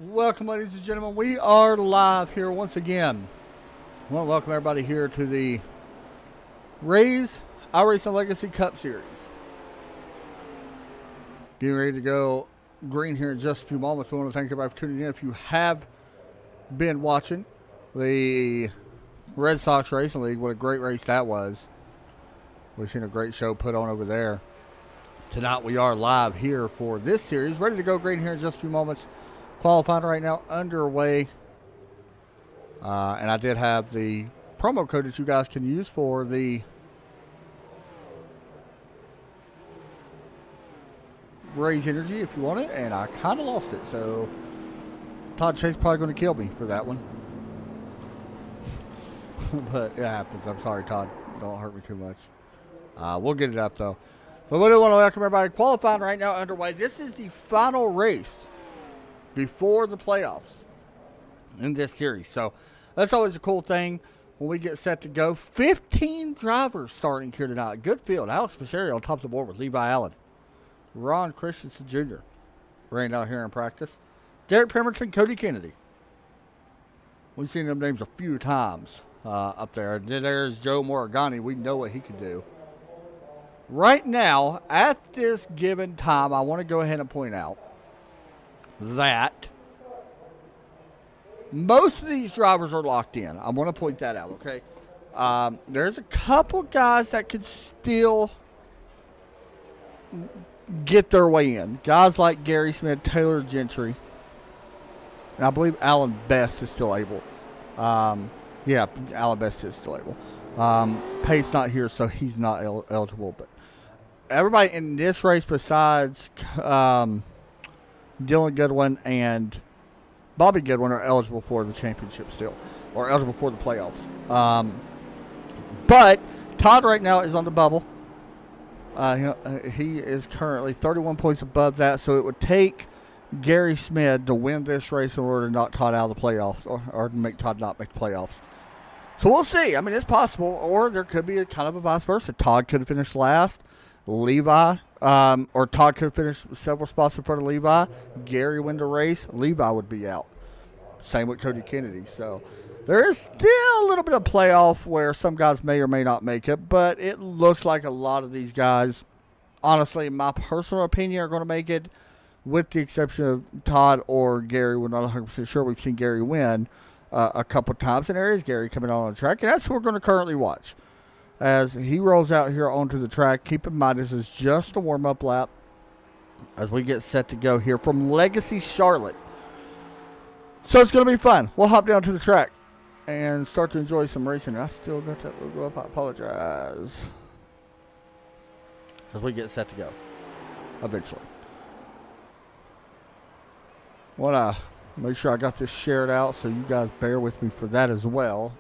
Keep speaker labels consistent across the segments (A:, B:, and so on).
A: Welcome, ladies and gentlemen. We are live here once again. I want to welcome everybody here to the RAZE iRacing Legacy Cup Series. Getting ready to go green here in just a few moments. We want to thank everybody for tuning in. If you have been watching the Red Sox Racing League, what a great race that was. We've seen a great show put on over there. Tonight we are live here for this series. Ready to go green here in just a few moments. Qualifying right now underway. And I did have the promo code that you guys can use for the RAZE Energy if you want it, and I kind of lost it. So Todd Chase probably going to kill me for that one. But it happens. I'm sorry, Todd. Don't hurt me too much. We'll get it up, though. But we do want to welcome everybody. Qualifying right now underway. This is the final race before the playoffs in this series. So that's always a cool thing when we get set to go. 15 drivers starting here tonight. Good field. Alex Fisher on top of the board with Levi Allen. Ron Christensen Jr. ran out here in practice. Derek Pemberton, Cody Kennedy. We've seen them names a few times up there. And then there's Joe Moragani. We know what he can do. Right now, at this given time, I want to go ahead and point out that most of these drivers are locked in. I want to point that out, okay? There's a couple guys that could still get their way in. Guys like Gary Smith, Taylor Gentry, and I believe Alan Best is still able. Yeah, Alan Best is still able. Pate's not here, so he's not eligible. But everybody in this race besides Dylan Goodwin and Bobby Goodwin are eligible for the championship still, or eligible for the playoffs. But Todd right now is on the bubble. He is currently 31 points above that, so it would take Gary Smith to win this race in order to knock Todd out of the playoffs, or to make Todd not make the playoffs. So we'll see. I mean, it's possible, or there could be a kind of a vice versa. Todd could have finished last. Levi, or Todd could have finished several spots in front of Levi. Gary win the race. Levi would be out. Same with Cody Kennedy. So there is still a little bit of playoff where some guys may or may not make it, but it looks like a lot of these guys, honestly, in my personal opinion, are going to make it, with the exception of Todd or Gary. We're not 100% sure. We've seen Gary win a couple times, and there is Gary coming on the track, and that's who we're going to currently watch as he rolls out here onto the track. Keep in mind, this is just a warm-up lap as we get set to go here from Legacy Charlotte. So it's going to be fun. We'll hop down to the track and start to enjoy some racing. I still got that logo up. I apologize. As we get set to go eventually. Want to make sure I got this shared out, so you guys bear with me for that as well.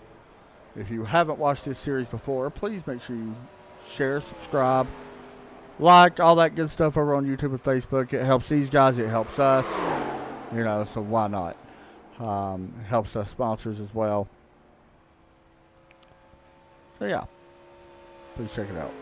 A: If you haven't watched this series before, please make sure you share, subscribe, like, all that good stuff over on YouTube and Facebook. It helps these guys. It helps us. You know, so why not? Helps us sponsors as well. So, yeah. Please check it out.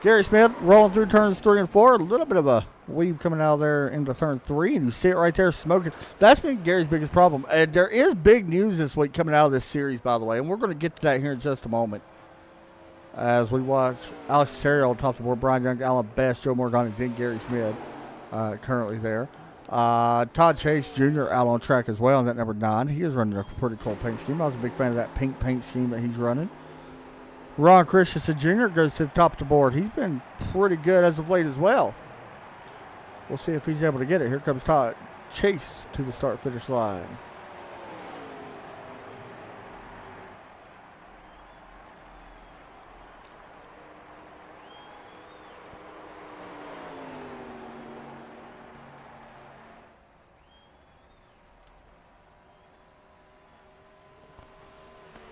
A: Gary Smith rolling through turns 3 and 4. A little bit of a weave coming out of there into turn 3, and you see it right there smoking. That's been Gary's biggest problem. And there is big news this week coming out of this series, by the way, and we're going to get to that here in just a moment as we watch Alex Terry on top of the board, Brian Young, Alan Best, Joe Morgan, and then Gary Smith currently there. Todd Chase Jr. out on track as well in that number 9. He is running a pretty cool paint scheme. I was a big fan of that pink paint scheme that he's running. Ron Christensen Jr. goes to the top of the board. He's been pretty good as of late as well. We'll see if he's able to get it. Here comes Todd Chase to the start-finish line.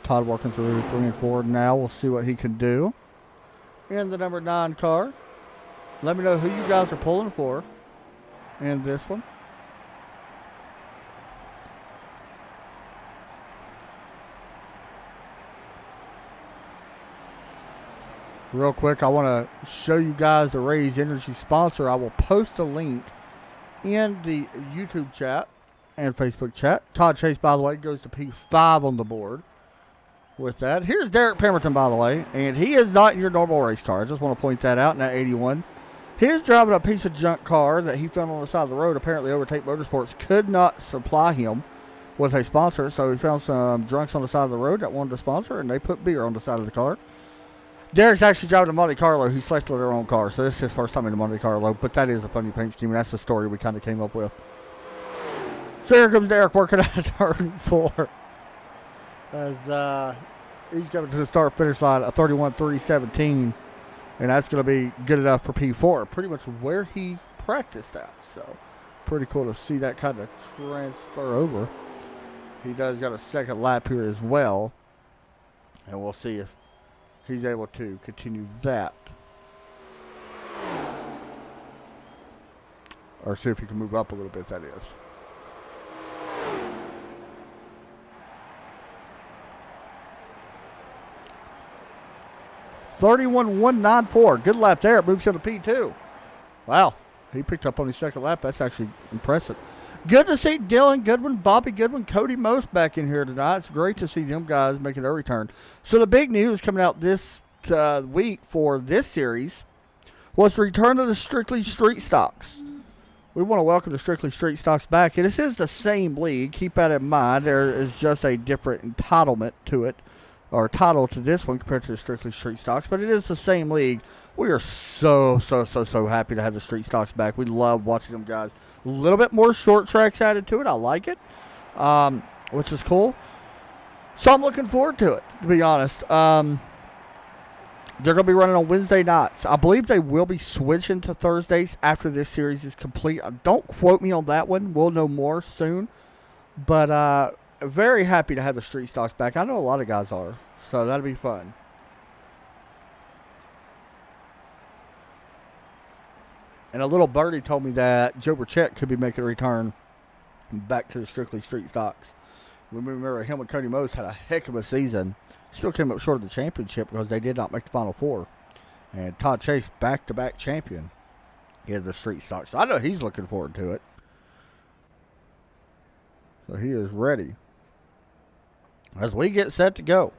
A: Todd working through 3 and 4 now. We'll see what he can do in the number 9 car. Let me know who you guys are pulling for in this one. Real quick, I want to show you guys the RAZE Energy sponsor. I will post a link in the YouTube chat and Facebook chat. Todd Chase, by the way, goes to P5 on the board with that. Here's Derek Pemberton, by the way, and he is not in your normal race car. I just want to point that out in that 81. He is driving a piece of junk car that he found on the side of the road. Apparently, Overtake Motorsports could not supply him with a sponsor, so he found some drunks on the side of the road that wanted to sponsor, and they put beer on the side of the car. Derek's actually driving a Monte Carlo. He selected their own car, so this is his first time in the Monte Carlo, but that is a funny paint scheme, and that's the story we kind of came up with. So here comes Derek working at turn 4 as he's coming to the start-finish line at 31.317, and that's going to be good enough for P4, pretty much where he practiced at. So pretty cool to see that kind of transfer over. He does got a second lap here as well, and we'll see if he's able to continue that. Or see if he can move up a little bit, that is. .31.194. Good lap there. It moves to the P2. Wow. He picked up on his second lap. That's actually impressive. Good to see Dylan Goodwin, Bobby Goodwin, Cody Most back in here tonight. It's great to see them guys making their return. So the big news coming out this week for this series was the return of the Strictly Street Stocks. We want to welcome the Strictly Street Stocks back. And this is the same league. Keep that in mind. There is just a different entitlement to it, or title to this one compared to the Strictly Street Stocks, but it is the same league. We are so happy to have the Street Stocks back. We love watching them guys. A little bit more short tracks added to it. I like it, which is cool. So I'm looking forward to it, to be honest. They're going to be running on Wednesday nights. I believe they will be switching to Thursdays after this series is complete. Don't quote me on that one. We'll know more soon. But very happy to have the Street Stocks back. I know a lot of guys are, so that'll be fun. And a little birdie told me that Joe Burchett could be making a return back to the Strictly Street Stocks. We remember him and Cody Most had a heck of a season. Still came up short of the championship because they did not make the Final Four. And Todd Chase, back-to-back champion in the Street Stocks. So I know he's looking forward to it. So he is ready as we get set to go.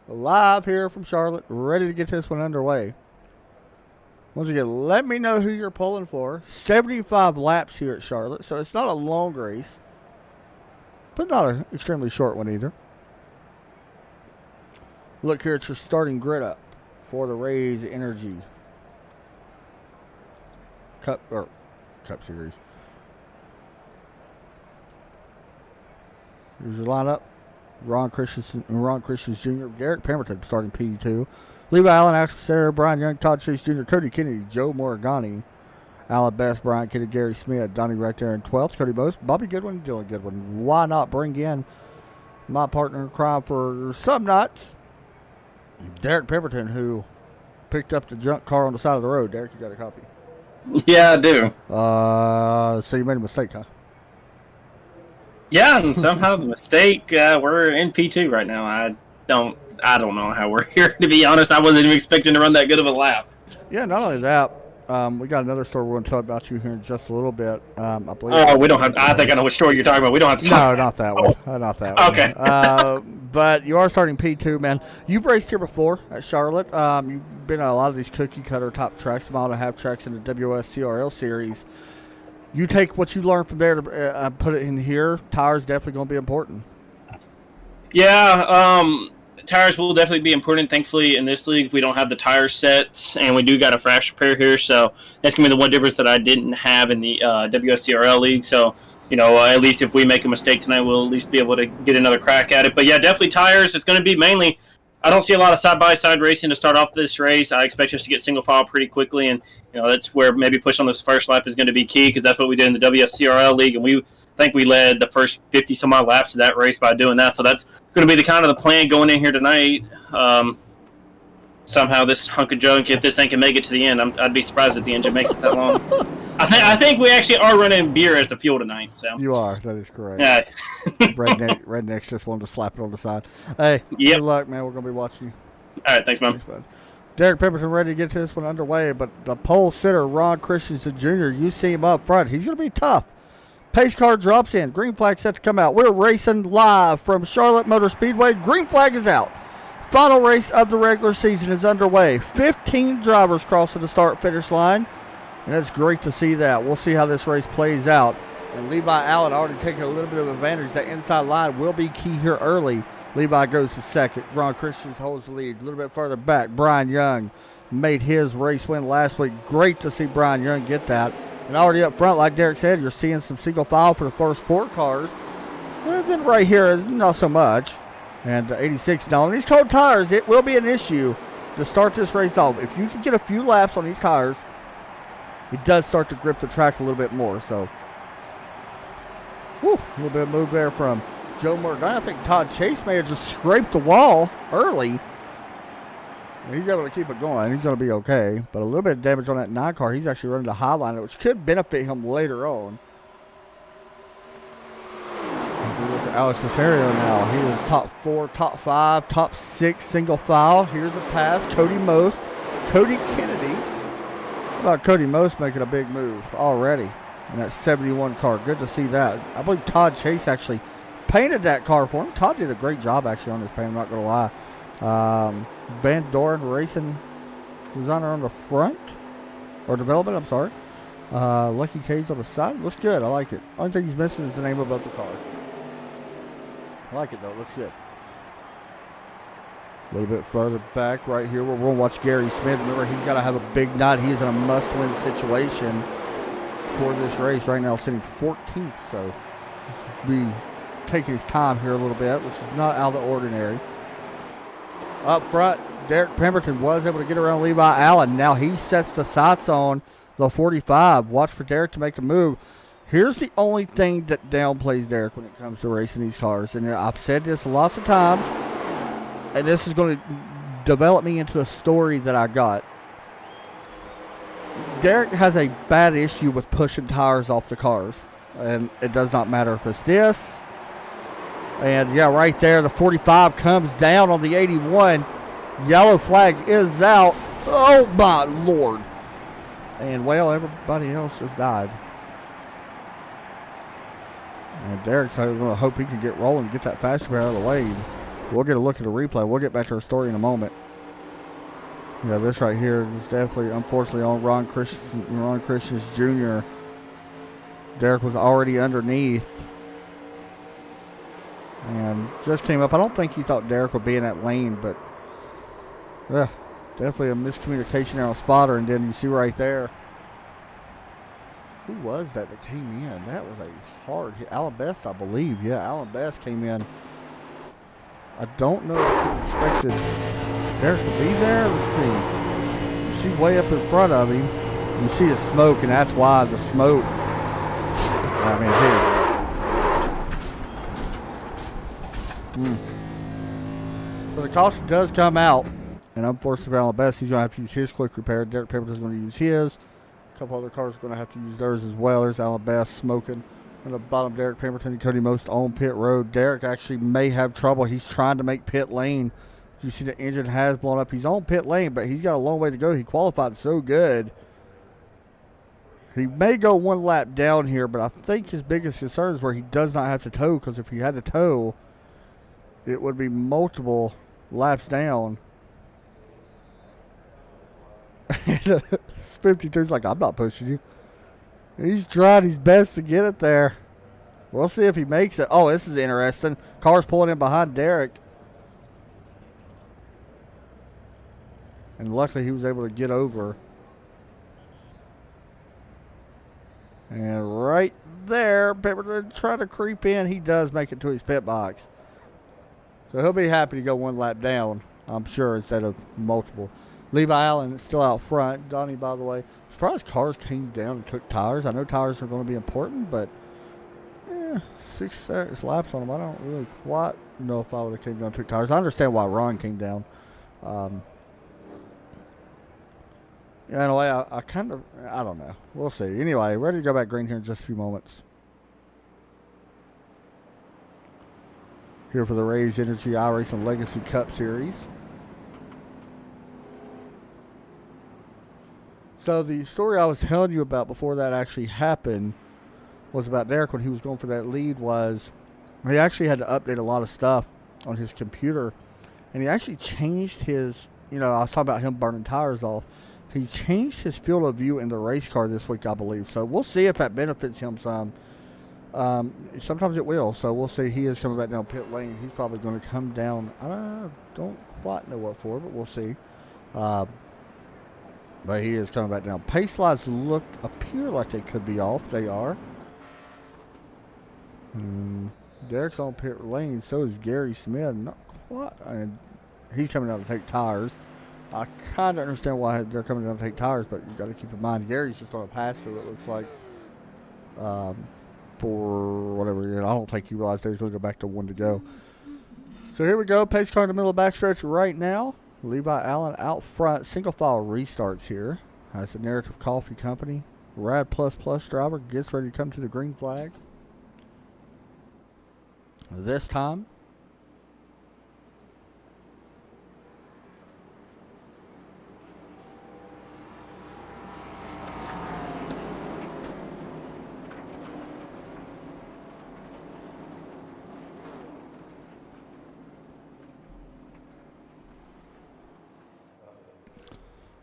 A: Live here from Charlotte, ready to get this one underway. Once again, let me know who you're pulling for. 75 laps here at Charlotte, so it's not a long race, but not an extremely short one either. Look here at your starting grid up for the RAZE Energy Cup Series. Here's your lineup. Ron Christensen Jr., Derek Pemberton starting P2. Levi Allen, Axel Sarah, Brian Young, Todd Chase Jr., Cody Kennedy, Joe Moragani, Alan Best, Brian Kennedy, Gary Smith, Donnie right there in 12th, Cody Most, Bobby Goodwin, Dylan Goodwin. Why not bring in my partner in crime for some nights, Derek Pemberton, who picked up the junk car on the side of the road. Derek, you got a copy?
B: Yeah, I do.
A: So you made a mistake, huh?
B: Yeah, and somehow the mistake, we're in P2 right now. I don't know how we're here, to be honest. I wasn't even expecting to run that good of a lap.
A: Yeah, not only that, we got another story we're going to tell about you here in just a little bit. I believe.
B: Oh, we don't have. I think I know which story you're talking about. We don't have to.
A: No, not that one. Not that one.
B: Okay.
A: But you are starting P2, man. You've raced here before at Charlotte. You've been at a lot of these cookie cutter top tracks, mile and a half tracks in the WSCRL series. You take what you learned from there to put it in here. Tires definitely going to be important.
B: Yeah, tires will definitely be important. Thankfully, in this league, we don't have the tire sets, and we do got a frash repair here, so that's going to be the one difference that I didn't have in the WSCRL league. So, at least if we make a mistake tonight, we'll at least be able to get another crack at it. But, yeah, definitely tires. It's going to be mainly – I don't see a lot of side-by-side racing to start off this race. I expect us to get single file pretty quickly, and that's where maybe push on this first lap is going to be key because that's what we did in the WSCRL league, and we think we led the first 50-some-odd laps of that race by doing that. So that's going to be the plan going in here tonight. Somehow this hunk of junk, if this thing can make it to the end, I'd be surprised if the engine makes it that long. I think we actually are running beer as the fuel tonight. So
A: you are. That is correct.
B: Yeah.
A: Rednecks just wanted to slap it on the side. Hey, Good luck, man. We're going to be watching you.
B: All right. Thanks, man.
A: Derek Pemberton ready to get this one underway, but the pole sitter, Ron Christensen Jr., you see him up front. He's going to be tough. Pace car drops in. Green flag set to come out. We're racing live from Charlotte Motor Speedway. Green flag is out. Final race of the regular season is underway. 15 drivers crossing the start-finish line, and it's great to see that. We'll see how this race plays out. And Levi Allen already taking a little bit of advantage. That inside line will be key here early. Levi goes to second. Ron Christians holds the lead. A little bit further back, Brian Young made his race win last week. Great to see Brian Young get that. And already up front, like Derek said, you're seeing some single file for the first 4 cars. And then right here, not so much. And 86 down. These cold tires, it will be an issue to start this race off. If you can get a few laps on these tires, it does start to grip the track a little bit more. So, a little bit of move there from Joe Morgan. I think Todd Chase may have just scraped the wall early. He's able to keep it going. He's going to be okay. But a little bit of damage on that 9 car. He's actually running the Highliner, which could benefit him later on. Look at Alex Cesario now. He was top 4, top 5, top 6 single file. Here's a pass. Cody Most. Cody Kennedy. How about Cody Most making a big move already in that 71 car? Good to see that. I believe Todd Chase actually painted that car for him. Todd did a great job actually on this paint, I'm not going to lie. Van Doren Racing designer on the front. Or development, I'm sorry. Lucky K's on the side. Looks good. I like it. Only thing he's missing is the name above the car. I like it though. It looks good. A little bit further back right here where we'll watch Gary Smith. Remember, he's got to have a big night. He's in a must-win situation for this race right now, sitting 14th. So he'll be taking his time here a little bit, which is not out of the ordinary. Up front, Derek Pemberton was able to get around Levi Allen. Now he sets the sights on the 45. Watch for Derek to make a move. Here's the only thing that downplays Derek when it comes to racing these cars. And I've said this lots of times, and this is going to develop me into a story that I got. Derek has a bad issue with pushing tires off the cars. And it does not matter if it's this. And yeah, right there, the 45 comes down on the 81. Yellow flag is out. Oh my Lord. And well, everybody else just died. And Derek's going to hope he can get rolling and get that fast car out of the way. We'll get a look at the replay. We'll get back to our story in a moment. Yeah, this right here is definitely, unfortunately, on Ron Christians Jr. Derek was already underneath. And just came up. I don't think he thought Derek would be in that lane, but yeah, definitely a miscommunication there on spotter. And then you see right there, who was that came in? That was a hard hit. Alan Best, I believe. Yeah, Alan Best came in. I don't know if he expected Derek to be there. Let's see. You see way up in front of him. You see the smoke, and that's why the smoke. I mean, here. So the caution does come out, and unfortunately for Alan Best, he's going to have to use his quick repair. Derek Pemberton's going to use his. A couple other cars are going to have to use theirs as well. There's Alan Best smoking. On the bottom, Derek Pemberton and Cody Most on pit road. Derek actually may have trouble. He's trying to make pit lane. You see the engine has blown up. He's on pit lane, but he's got a long way to go. He qualified so good. He may go one lap down here, but I think his biggest concern is where he does not have to tow, because if he had to tow, it would be multiple laps down. 52's like, I'm not pushing you. He's trying his best to get it there. We'll see if he makes it. Oh, this is interesting. Car's pulling in behind Derek. And luckily he was able to get over. And right there, Pemberton trying to creep in. He does make it to his pit box. So he'll be happy to go one lap down, I'm sure, instead of multiple. Levi Allen is still out front. Donnie, by the way, surprised cars came down and took tires. I know tires are going to be important, but 6 laps on them. I don't really quite know if I would have came down and took tires. I understand why Ron came down. Yeah, in a way, I kind of, I don't know. We'll see. Anyway, ready to go back green here in just a few moments. Here for the RAZE Energy iRacing Legacy Cup Series. So the story I was telling you about before that actually happened was about Derek when he was going for that lead. Was he actually had to update a lot of stuff on his computer, and he actually changed his. You know, I was talking about him burning tires off. He changed his field of view in the race car this week, I believe. So we'll see if that benefits him some. Sometimes it will. So we'll see. He is coming back down pit lane. He's probably going to come down. I don't quite know what for, but we'll see. But he is coming back down. Pace slides appear like they could be off. They are. Derek's on pit lane. So is Gary Smith. Not quite. He's coming down to take tires. I kind of understand why they're coming down to take tires, but you got to keep in mind Gary's just on a pass through. It looks like for whatever. I don't think he realized they was going to go back to one to go. So here we go. Pace car in the middle of the backstretch right now. Levi Allen out front. Single file restarts here. That's the Narrative Coffee Company. Rad Plus Plus driver gets ready to come to the green flag. This time.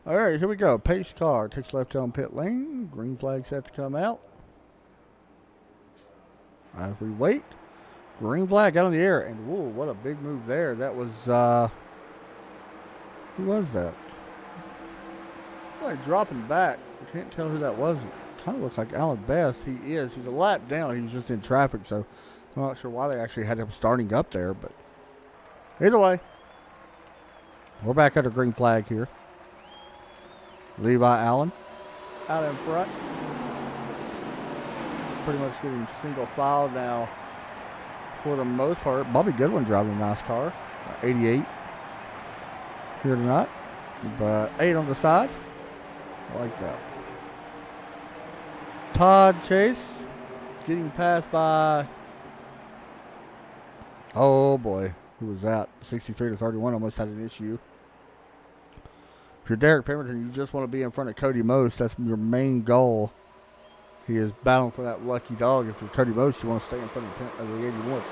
A: All right, here we go. Pace car takes left down pit lane. Green flag set to come out. As we wait, green flag out in the air, and whoa, what a big move there! That was who was that? Like dropping back. I can't tell who that was. It kind of looks like Alan Best. He is. He's a lap down. He was just in traffic, so I'm not sure why they actually had him starting up there. But either way, we're back under green flag here. Levi Allen out in front. Pretty much getting single file now for the most part. Bobby Goodwin driving a nice car. 88 here tonight. But 8 on the side. I like that. Todd Chase getting passed by, oh boy, who was that? 63 to 31 almost had an issue. If you're Derek Pemberton, you just want to be in front of Cody Most. That's your main goal. He is battling for that lucky dog. If you're Cody Most, you want to stay in front of the 81.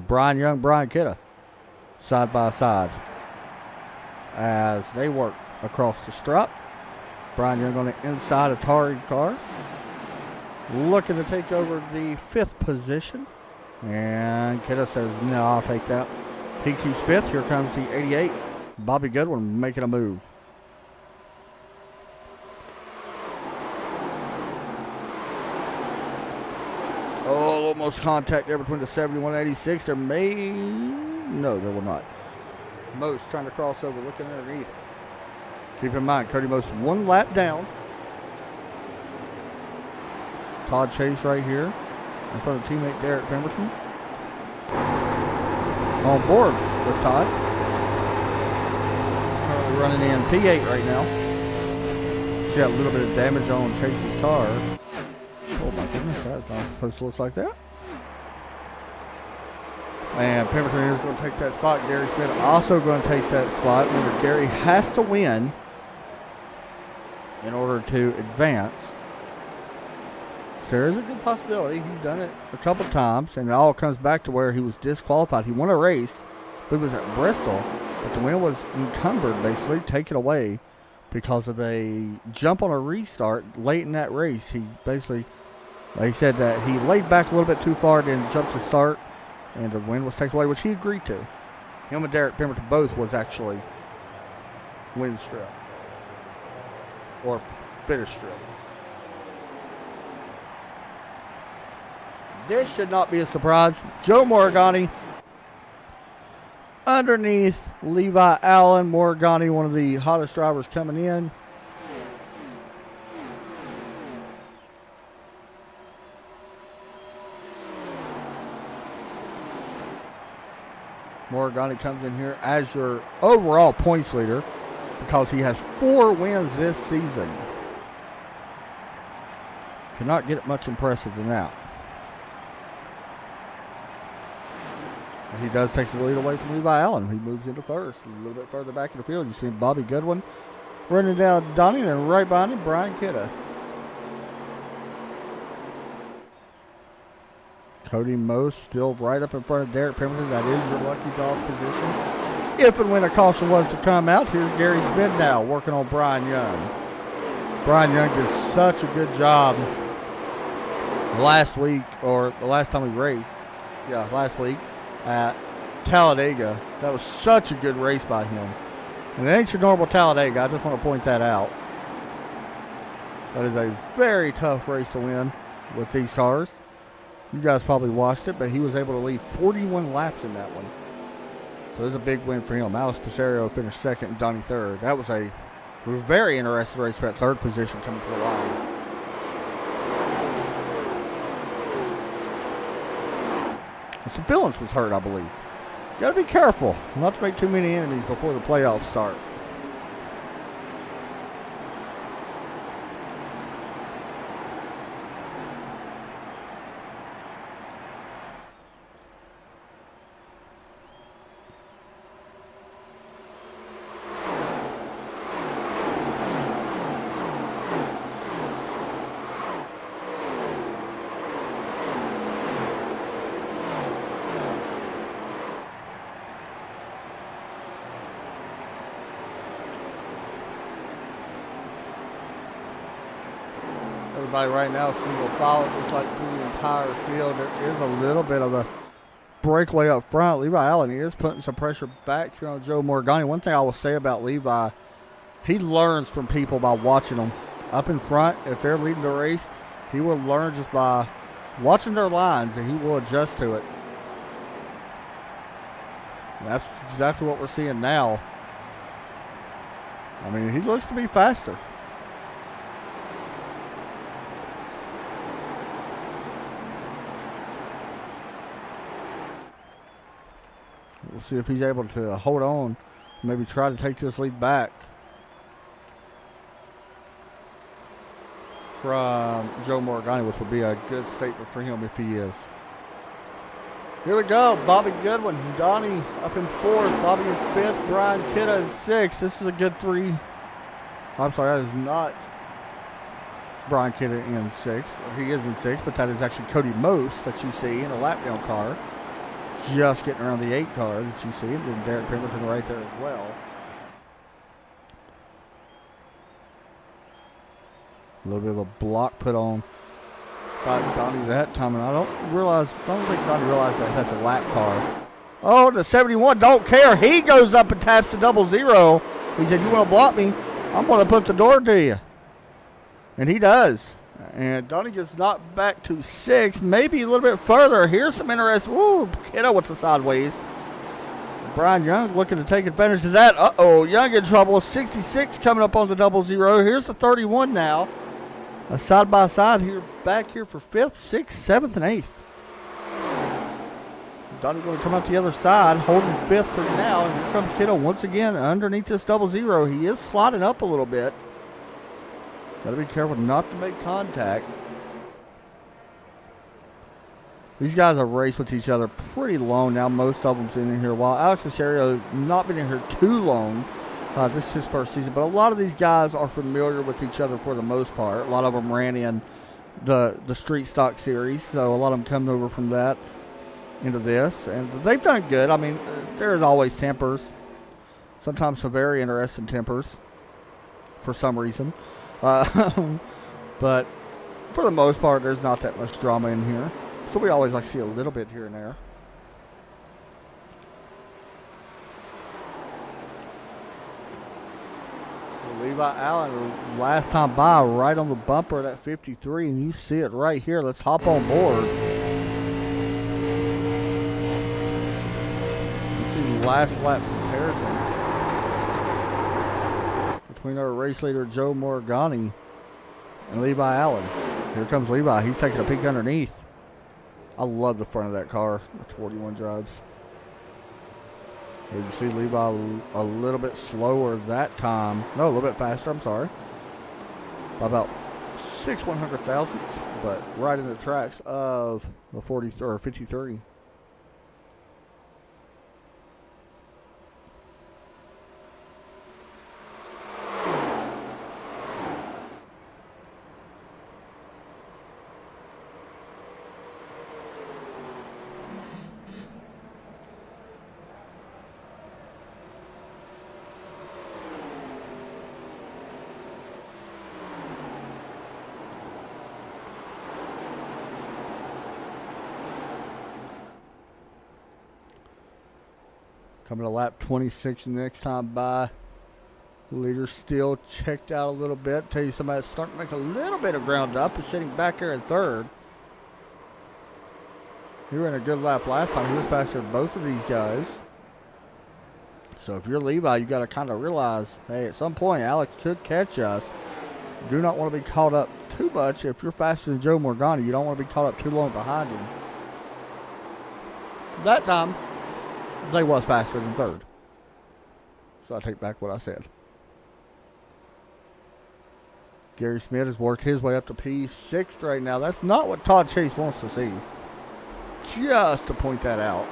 A: Brian Young, Brian Kidda, side by side as they work across the strut. Brian Young on the inside of Tari car, looking to take over the 5th position. And Kidda says, no, I'll take that. He keeps 5th. Here comes the 88. Bobby Goodwin making a move. Oh, almost contact there between the 71 and 86. There may... No, there will not. Most trying to cross over, looking underneath. Keep in mind, Cody Most 1 lap down. Todd Chase right here in front of teammate Derek Pemberton. On board with Todd. Currently running in P8 right now. She's got a little bit of damage on Chase's car. Oh my goodness, that's not supposed to look like that. And Pemberton is going to take that spot. Gary Smith also going to take that spot. Remember, Gary has to win in order to advance. There is a good possibility. He's done it a couple times, and it all comes back to where he was disqualified. He won a race, but it was at Bristol, but the win was encumbered, basically, taken away because of a jump on a restart late in that race. He basically, they said that he laid back a little bit too far, then jumped to start, and the win was taken away, which he agreed to. Him and Derek Pemberton both was actually win strip or finish strip. This should not be a surprise. Joe Morigani underneath Levi Allen. Morigani, one of the hottest drivers coming in. Morigani comes in here as your overall points leader because he has 4 wins this season. Cannot get much impressive than that. He does take the lead away from Levi Allen. He moves into first. A little bit further back in the field, you see Bobby Goodwin running down Donnie, and right behind him, Brian Kidda. Cody Most still right up in front of Derek Pemberton. That is your lucky dog position. If and when a caution was to come out, here's Gary Smith now working on Brian Young. Brian Young did such a good job last week, or the last time we raced. Yeah, last week at Talladega. That was such a good race by him. And it ain't your normal Talladega. I just want to point that out. That is a very tough race to win with these cars. You guys probably watched it, but he was able to lead 41 laps in that one. So it's a big win for him. Alex Tresario finished second and Donnie third. That was a very interesting race for that third position coming to the line. And some Phillips was hurt, I believe. You got to be careful not to make too many enemies before the playoffs start. Everybody right now single file. It looks like through the entire field. There is a little bit of a breakaway up front. Levi Allen, he is putting some pressure back here on Joe Morgani. One thing I will say about Levi, he learns from people by watching them. Up in front, if they're leading the race, he will learn just by watching their lines, and he will adjust to it. And that's exactly what we're seeing now. I mean, he looks to be faster. We'll see if he's able to hold on, maybe try to take this lead back from Joe Morgani, which would be a good statement for him if he is. Here we go. Bobby Goodwin, Donnie up in fourth, Bobby in fifth, Brian Kidda in sixth. This is a good three. I'm sorry, that is not Brian Kidda in sixth. He is in sixth, but that is actually Cody Most that you see in a lap down car. Just getting around the 8 car that you see, and then Derek Pemberton right there as well. A little bit of a block put on by Donnie that time, and I don't think Donnie realized that that's a lap car. Oh, the 71 don't care. He goes up and taps the 00. He said, "You want to block me? I'm going to put the door to you." And he does. And Donnie gets knocked back to 6, maybe a little bit further. Here's some interest. Ooh, Kiddo with the sideways. Brian Young looking to take advantage of that. Uh-oh, Young in trouble. 66 coming up on the 00. Here's the 31 now. A side-by-side here, back here for 5th, 6th, 7th, and 8th. Donnie going to come out the other side, holding 5th for now. And here comes Kiddo once again underneath this 00. He is sliding up a little bit. Got to be careful not to make contact. These guys have raced with each other pretty long now. Most of them's in here a while. Alex Tresario not been in here too long. This is his first season. But a lot of these guys are familiar with each other for the most part. A lot of them ran in the Street Stock Series. So a lot of them come over from that into this. And they've done good. I mean, there's always tempers. Sometimes some very interesting tempers for some reason. But for the most part, there's not that much drama in here. So we always like to see a little bit here and there. Levi Allen, last time by, right on the bumper of that 53, and you see it right here. Let's hop on board. You see the last lap comparison between our race leader Joe Morgani and Levi Allen. Here comes Levi. He's taking a peek underneath. I love the front of that car. That's 41 drives. Here you see Levi a little bit slower that time. No, a little bit faster, I'm sorry. By about 6/100,000ths, but right in the tracks of the 40 or 53. Coming to lap 26 the next time by. Leader still checked out a little bit. Tell you somebody that's starting to make a little bit of ground up is sitting back there in third. He ran a good lap last time. He was faster than both of these guys. So if you're Levi, you got to kind of realize, hey, at some point Alex could catch us. You do not want to be caught up too much. If you're faster than Joe Morgana, you don't want to be caught up too long behind him. That time, they was faster than third. So I take back what I said. Gary Smith has worked his way up to P6 right now. That's not what Todd Chase wants to see. Just to point that out.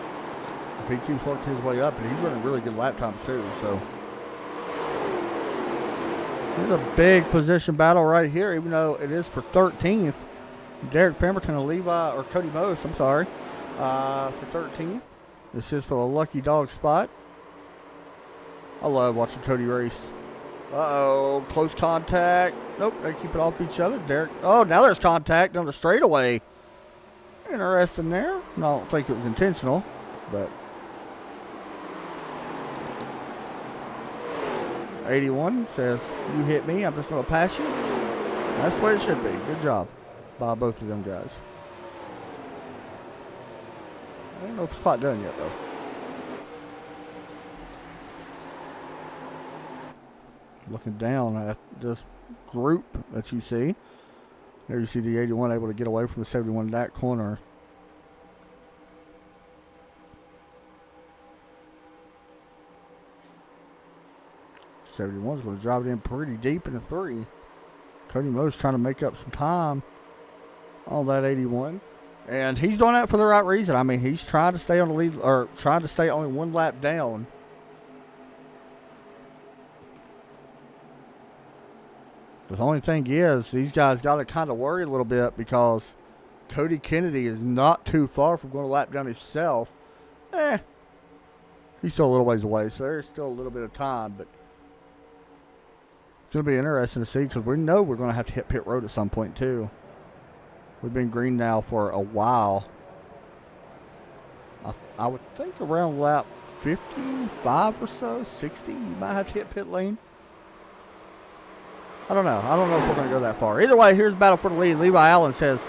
A: If he keeps working his way up, and he's running really good lap times too, so. There's a big position battle right here, even though it is for 13th. Derek Pemberton and Levi, or Cody Most, I'm sorry, for 13th. This is for the lucky dog spot. I love watching Cody race. Uh-oh, close contact. Nope, they keep it off each other. Derek, oh, now there's contact on the straightaway. Interesting there. No, I don't think it was intentional, but 81 says, you hit me, I'm just going to pass you. That's the way it should be. Good job by both of them guys. I don't know if it's quite done yet, though. Looking down at this group that you see. There you see the 81 able to get away from the 71 in that corner. '71's going to drive it in pretty deep in the 3. Cody Most trying to make up some time on that 81. And he's doing that for the right reason. I mean, he's trying to stay on the lead, or trying to stay only one lap down. The only thing is, these guys got to kind of worry a little bit because Cody Kennedy is not too far from going to lap down himself. He's still a little ways away, so there's still a little bit of time, but it's going to be interesting to see because we know we're going to have to hit pit road at some point too. We've been green now for a while. I would think around lap 55 or so, 60, you might have to hit pit lane. I don't know. I don't know if we're going to go that far. Either way, here's battle for the lead. Levi Allen says,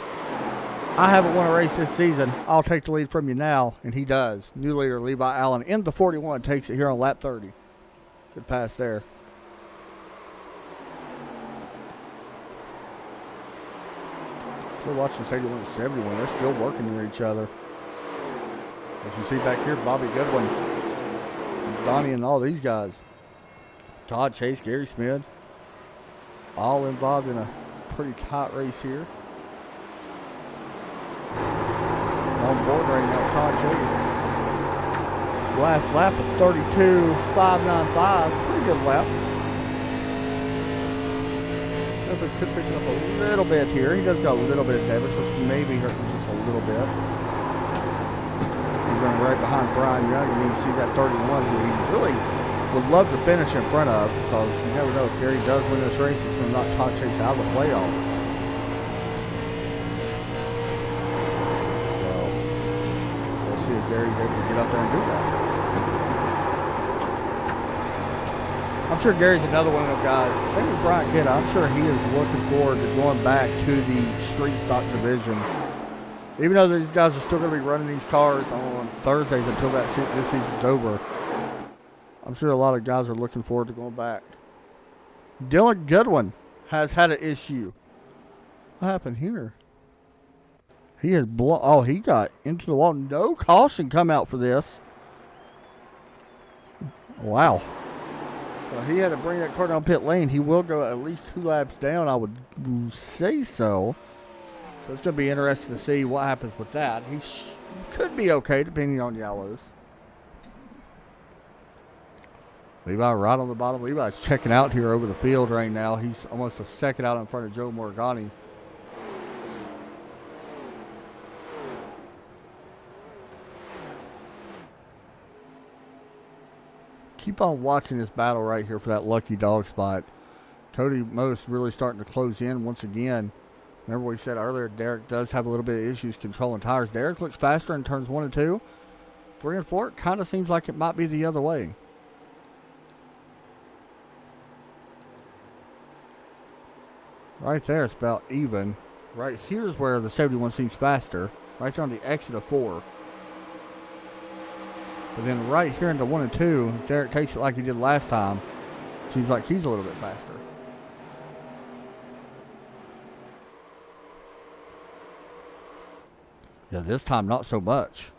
A: I haven't won a race this season. I'll take the lead from you now. And he does. New leader, Levi Allen, in the 41, takes it here on lap 30. Good pass there. Still watching 81 and 71. They're still working near each other. As you see back here, Bobby Goodwin, Donnie, and all these guys. Todd Chase, Gary Smith. All involved in a pretty tight race here. On board right now, Todd Chase. Last lap of 32.595. Pretty good lap. If it could pick it up a little bit here. He does got a little bit of damage, which maybe hurt him just a little bit. He's running right behind Brian Young, and you see that 31 who he really would love to finish in front of, because you never know, if Gary does win this race, it's going to knock Todd Chase out of the playoff. So we'll see if Gary's able to get up there and do that. I'm sure Gary's another one of those guys. Same with Brian Kidd. I'm sure he is looking forward to going back to the street stock division. Even though these guys are still going to be running these cars on Thursdays until this season's over, I'm sure a lot of guys are looking forward to going back. Dylan Goodwin has had an issue. What happened here? He has he got into the wall. No caution come out for this. Wow. Well, he had to bring that car down pit lane. He will go at least 2 laps down, I would say so. So it's going to be interesting to see what happens with that. He could be okay depending on yellows. Levi right on the bottom. Levi's checking out here over the field right now. He's almost a second out in front of Joe Morgani. Keep on watching this battle right here for that lucky dog spot. Cody Most really starting to close in once again. Remember we said earlier, Derek does have a little bit of issues controlling tires. Derek looks faster in turns 1 and 2. 3 and 4, it kind of seems like it might be the other way. Right there, it's about even. Right here's where the 71 seems faster. Right there on the exit of 4. But then right here into 1 and 2, Derek takes it like he did last time. Seems like he's a little bit faster. Yeah, this time not so much.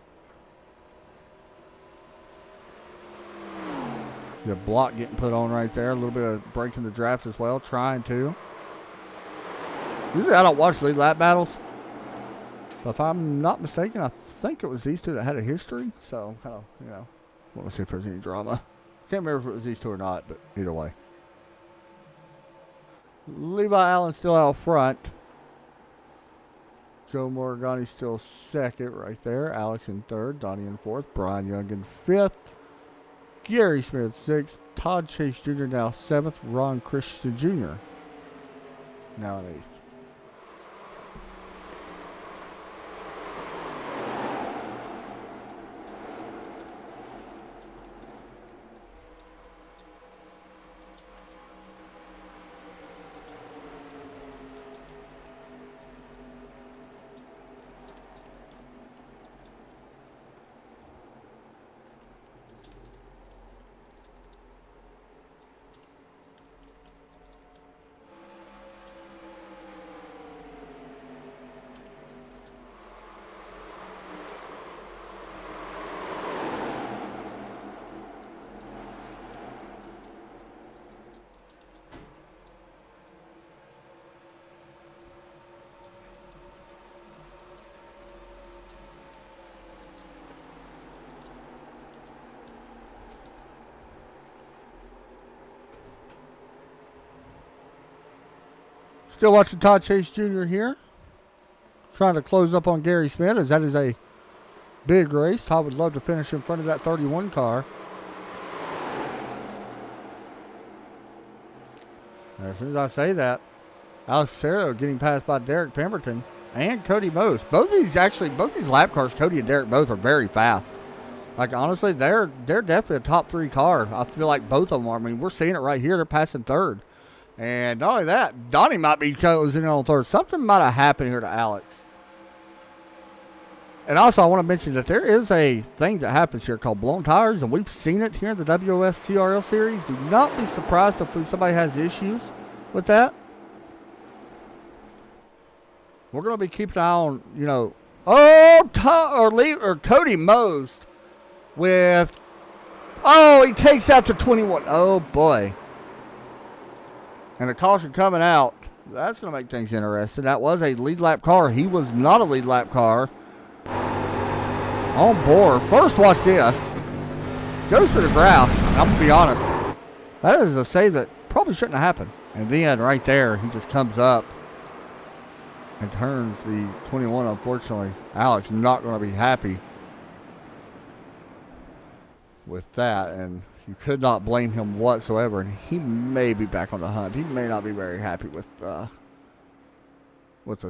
A: The block getting put on right there. A little bit of break in the draft as well. Trying to. Usually I don't watch lead lap battles. But if I'm not mistaken, I think it was these two that had a history. So, kind of, you know, want to see if there's any drama. Can't remember if it was these two or not, but either way. Levi Allen still out front. Joe Morgani still second right there. Alex in third. Donnie in fourth. Brian Young in fifth. Gary Smith sixth. Todd Chase Jr. now seventh. Ron Christian Jr. now in eighth. Still watching Todd Chase Jr. here. Trying to close up on Gary Smith as that is a big race. Todd would love to finish in front of that 31 car. As soon as I say that, Alex Cerro getting passed by Derek Pemberton and Cody Most. Both these lap cars, Cody and Derek both are very fast. Like honestly, they're definitely a top 3 car. I feel like both of them are. I mean, we're seeing it right here. They're passing third. And not only that, Donnie might be closing in on third. Something might have happened here to Alex. And also, I want to mention that there is a thing that happens here called blown tires, and we've seen it here in the WS CRL series. Do not be surprised if somebody has issues with that. We're going to be keeping an eye on, you know, Cody Most with, he takes out to 21. Oh, boy. And the caution coming out. That's going to make things interesting. That was a lead lap car. He was not a lead lap car. On board. First, watch this. Goes to the grass. I'm going to be honest. That is a save that probably shouldn't have happened. And then right there, he just comes up and turns the 21. Unfortunately, Alex not going to be happy with that. And you could not blame him whatsoever, and he may be back on the hunt. He may not be very happy with the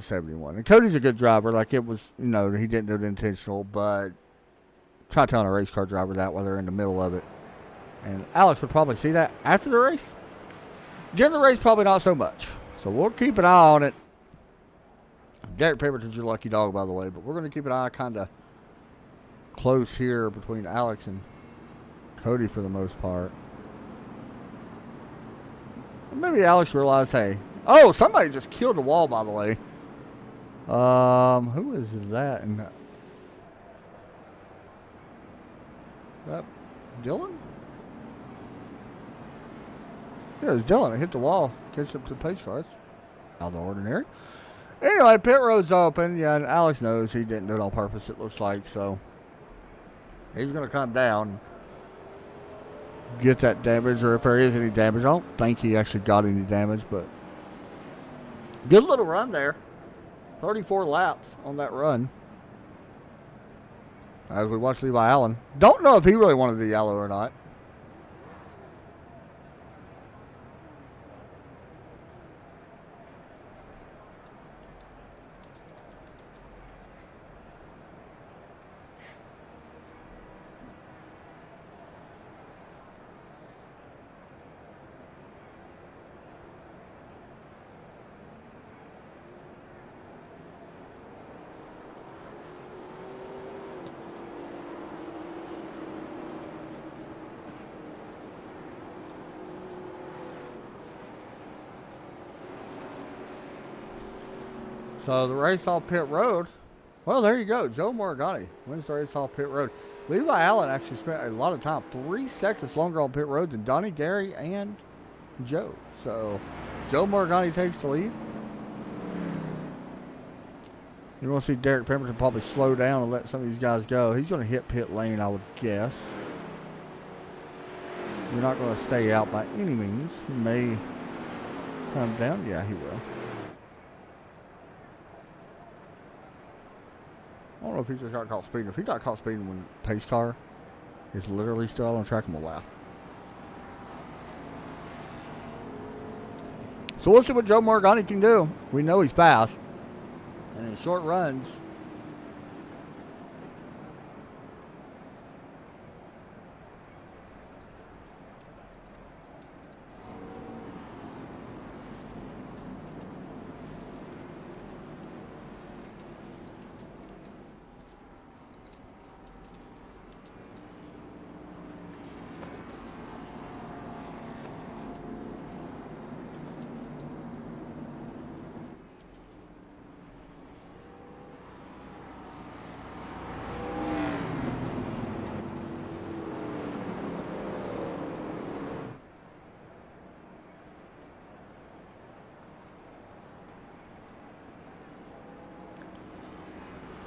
A: 71. And Cody's a good driver. Like, it was, you know, he didn't do it intentional, but try telling a race car driver that while they're in the middle of it. And Alex would probably see that after the race. During the race, probably not so much. So we'll keep an eye on it. Derek Pemberton's your lucky dog, by the way, but we're going to keep an eye kind of close here between Alex and Cody for the most part. Maybe Alex realized, hey, somebody just killed the wall, by the way. Who is that? And that Dylan? Yeah, it was Dylan. It hit the wall. Catch up to the pace car. It's out of the ordinary. Anyway, pit road's open. Yeah, and Alex knows he didn't do it on purpose, it looks like. So he's going to come down, get that damage, or if there is any damage. I don't think he actually got any damage, but good little run there. 34 laps on that run. As we watch Levi Allen. Don't know if he really wanted the yellow or not. So the race off pit road. Well, there you go. Joe Morgani wins the race off pit road. Levi Allen actually spent a lot of time, 3 seconds longer on pit road than Donnie, Gary, and Joe. So Joe Morgani takes the lead. You're going to see Derek Pemberton probably slow down and let some of these guys go. He's going to hit pit lane, I would guess. You're not going to stay out by any means. He may come down. Yeah, he will. I don't know if he just got caught speeding. If he got caught speeding when pace car is literally still on track, I'm going to laugh. So we'll see what Joe Morgani can do. We know he's fast. And in short runs,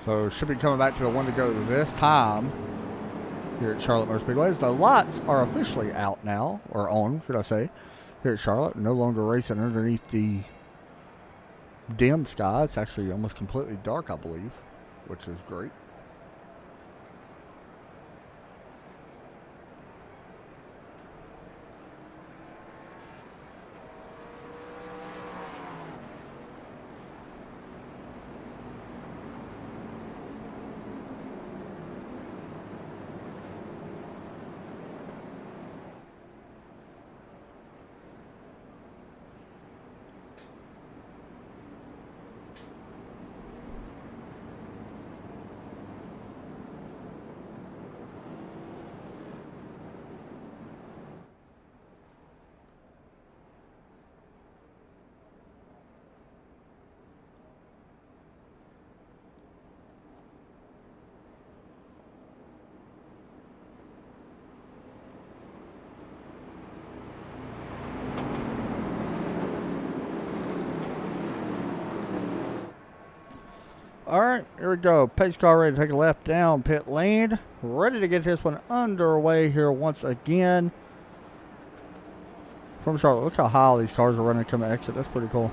A: so should be coming back to the one to go this time here at Charlotte Motor Speedway. The lights are officially out now, or on, should I say, here at Charlotte. No longer racing underneath the dim sky. It's actually almost completely dark, I believe, which is great. All right, here we go. Pace car ready to take a left down pit lane. Ready to get this one underway here once again. From Charlotte. Look how high all these cars are running to come and exit. That's pretty cool.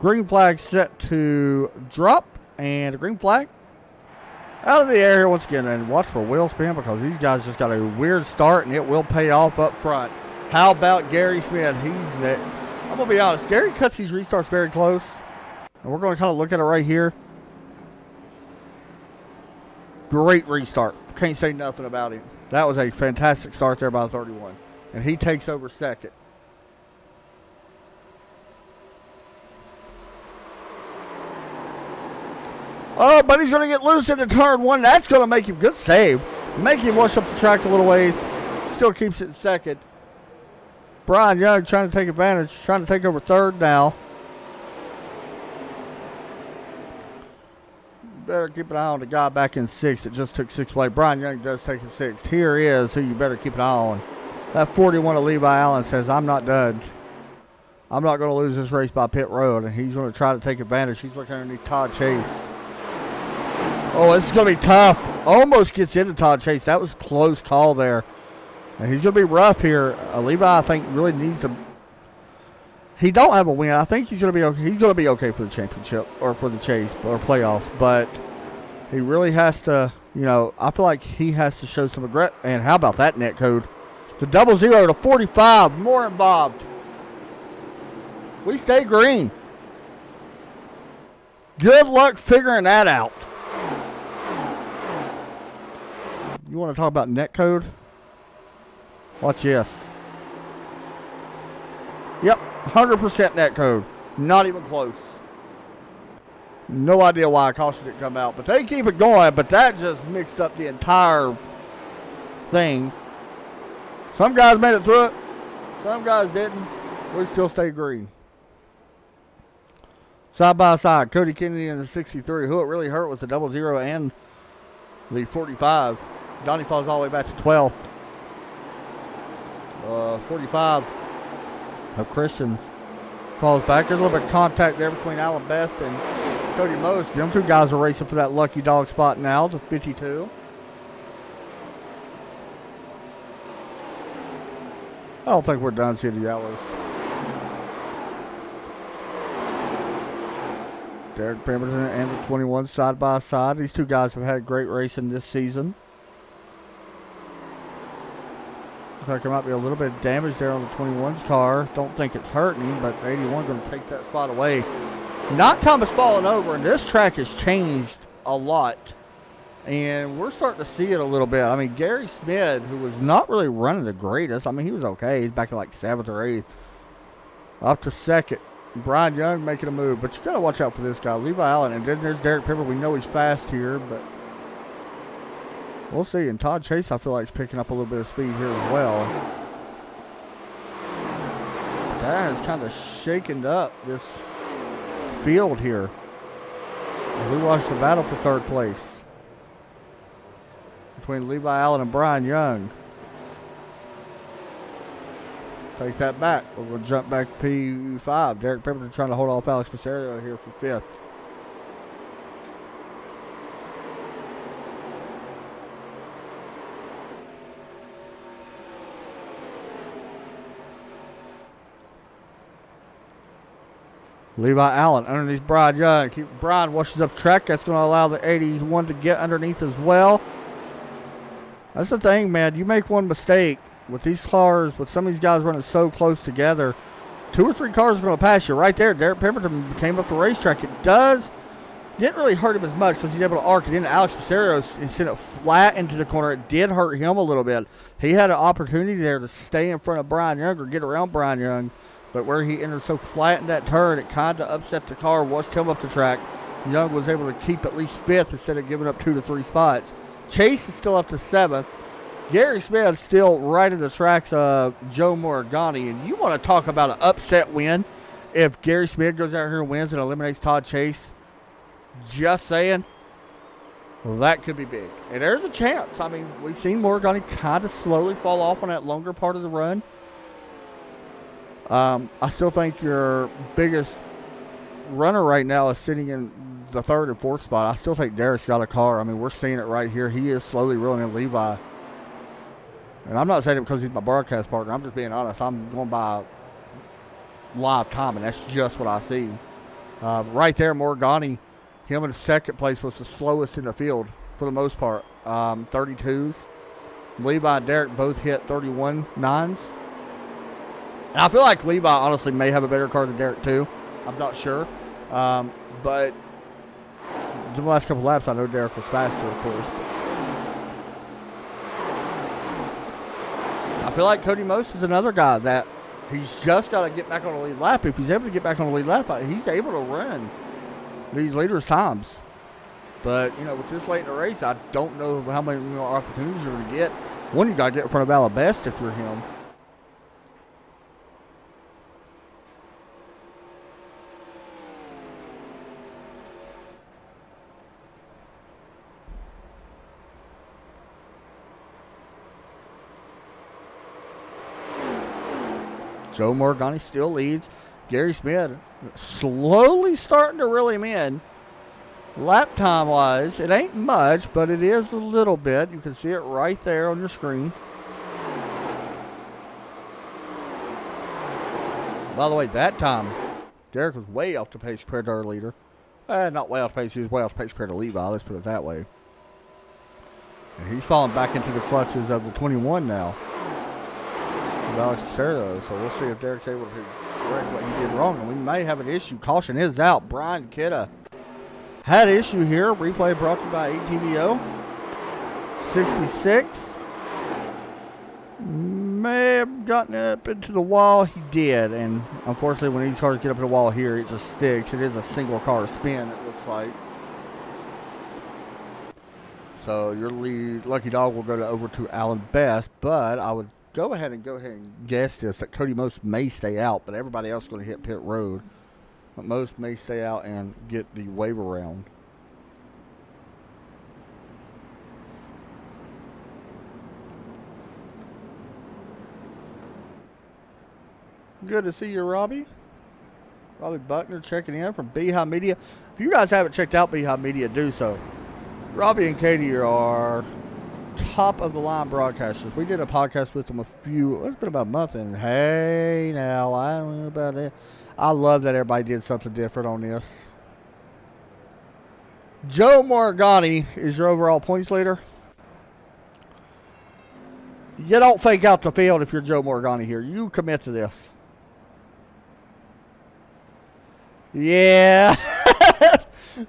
A: Green flag set to drop. And a green flag out of the air here once again. And watch for wheel spin because these guys just got a weird start and it will pay off up front. How about Gary Smith? I'm going to be honest. Gary cuts these restarts very close. And we're going to kind of look at it right here. Great restart. Can't say nothing about him. That was a fantastic start there by the 31. And he takes over second. Oh, but he's going to get loose into turn one. That's going to make him good save. Make him wash up the track a little ways. Still keeps it in second. Brian Young trying to take advantage. Trying to take over third now. Better keep an eye on the guy back in sixth that just took sixth place. Brian Young does take him sixth. Here is who you better keep an eye on. That 41 of Levi Allen says, I'm not done. I'm not going to lose this race by pit road. And he's going to try to take advantage. He's looking underneath Todd Chase. Oh, this is going to be tough. Almost gets into Todd Chase. That was a close call there. And he's going to be rough here. Levi, I think, really needs to. He don't have a win. I think he's going to be okay. He's going to be okay for the championship or for the chase or playoffs. But he really has to, I feel like he has to show some regret. And how about that net code? The 00 to 45. More involved. We stay green. Good luck figuring that out. You want to talk about net code? Watch this. Yep. 100% net code. Not even close. No idea why a caution didn't come out. But they keep it going. But that just mixed up the entire thing. Some guys made it through it. Some guys didn't. We still stay green. Side by side, Cody Kennedy in the 63. Who it really hurt was the 00 and the 45. Donnie falls all the way back to 12th. 45 of Christians falls back. There's a little bit of contact there between Alan Best and Cody Most. Them two guys are racing for that lucky dog spot now to 52. I don't think we're done seeing the yellows. Derek Pemberton and the 21 side by side. These two guys have had great racing this season. Looks like there might be a little bit of damage there on the 21's car. Don't think it's hurting him, but the 81 going to take that spot away. Not Thomas falling over, and this track has changed a lot. And we're starting to see it a little bit. I mean, Gary Smith, who was not really running the greatest. I mean, he was okay. He's back in like 7th or 8th. Up to 2nd. Brian Young making a move. But you got to watch out for this guy, Levi Allen. And then there's Derek Pepper. We know he's fast here, but we'll see. And Todd Chase, I feel like, is picking up a little bit of speed here as well. That has kind of shaken up this field here. And we watched the battle for 3rd place between Levi Allen and Brian Young. Take that back. We're going to jump back to P5. Derek Pemberton trying to hold off Alex Visario here for 5th. Levi Allen underneath Brian Young. Brian washes up track. That's going to allow the 81 to get underneath as well. That's the thing, man. You make one mistake with these cars, with some of these guys running so close together, 2 or 3 cars are going to pass you right there. Derek Pemberton came up the racetrack. It didn't really hurt him as much because he's able to arc it in. Alex Visario sent it flat into the corner. It did hurt him a little bit. He had an opportunity there to stay in front of Brian Young or get around Brian Young, but where he entered so flat in that turn, it kind of upset the car, washed him up the track. Young was able to keep at least 5th instead of giving up 2 to 3 spots. Chase is still up to 7th. Gary Smith still right in the tracks of Joe Morgani. And you want to talk about an upset win if Gary Smith goes out here and wins and eliminates Todd Chase. Just saying. Well, that could be big. And there's a chance. I mean, we've seen Morgani kind of slowly fall off on that longer part of the run. I still think your biggest runner right now is sitting in the 3rd and 4th spot. I still think Derek's got a car. I mean, we're seeing it right here. He is slowly reeling in Levi. And I'm not saying it because he's my broadcast partner. I'm just being honest. I'm going by live time, and that's just what I see. Right there, Morgani, him in 2nd place was the slowest in the field for the most part. 32s. Levi and Derek both hit 31 9s. And I feel like Levi honestly may have a better car than Derek too. I'm not sure. But the last couple laps, I know Derek was faster, of course. I feel like Cody Most is another guy that he's just got to get back on the lead lap. If he's able to get back on the lead lap, he's able to run these leaders' times. But, you know, with this late in the race, I don't know how many more opportunities you're going to get. One, you got to get in front of Alabest if you're him. Joe Morgani still leads. Gary Smith slowly starting to reel him in. Lap time wise, it ain't much, but it is a little bit. You can see it right there on your screen. By the way, that time, Derek was way off the pace compared to our leader. Not way off pace, he was way off pace compared to Levi, let's put it that way. And he's falling back into the clutches of the 21 now. Alex Cerro, so we'll see if Derek's able to correct what he did wrong, and we may have an issue. Caution is out. Brian Kidda had an issue here. Replay brought to you by ATVO. 66 may have gotten up into the wall. He did, and unfortunately, when these cars get up to the wall here, it just sticks. It is a single car spin, it looks like. So your lead lucky dog will go over to Alan Best, but I would go ahead and guess this, that Cody Most may stay out, but everybody else is going to hit pit road. but most may stay out and get the waiver round. Good to see you, Robbie. Robbie Buckner checking in from Beehive Media. If you guys haven't checked out Beehive Media, do so. Robbie and Katie are top of the line broadcasters. We did a podcast with them it's been about a month, and hey, now, I don't know about it. I love that everybody did something different on this. Joe Morgani is your overall points leader. You don't fake out the field if you're Joe Morgani here. You commit to this. Yeah.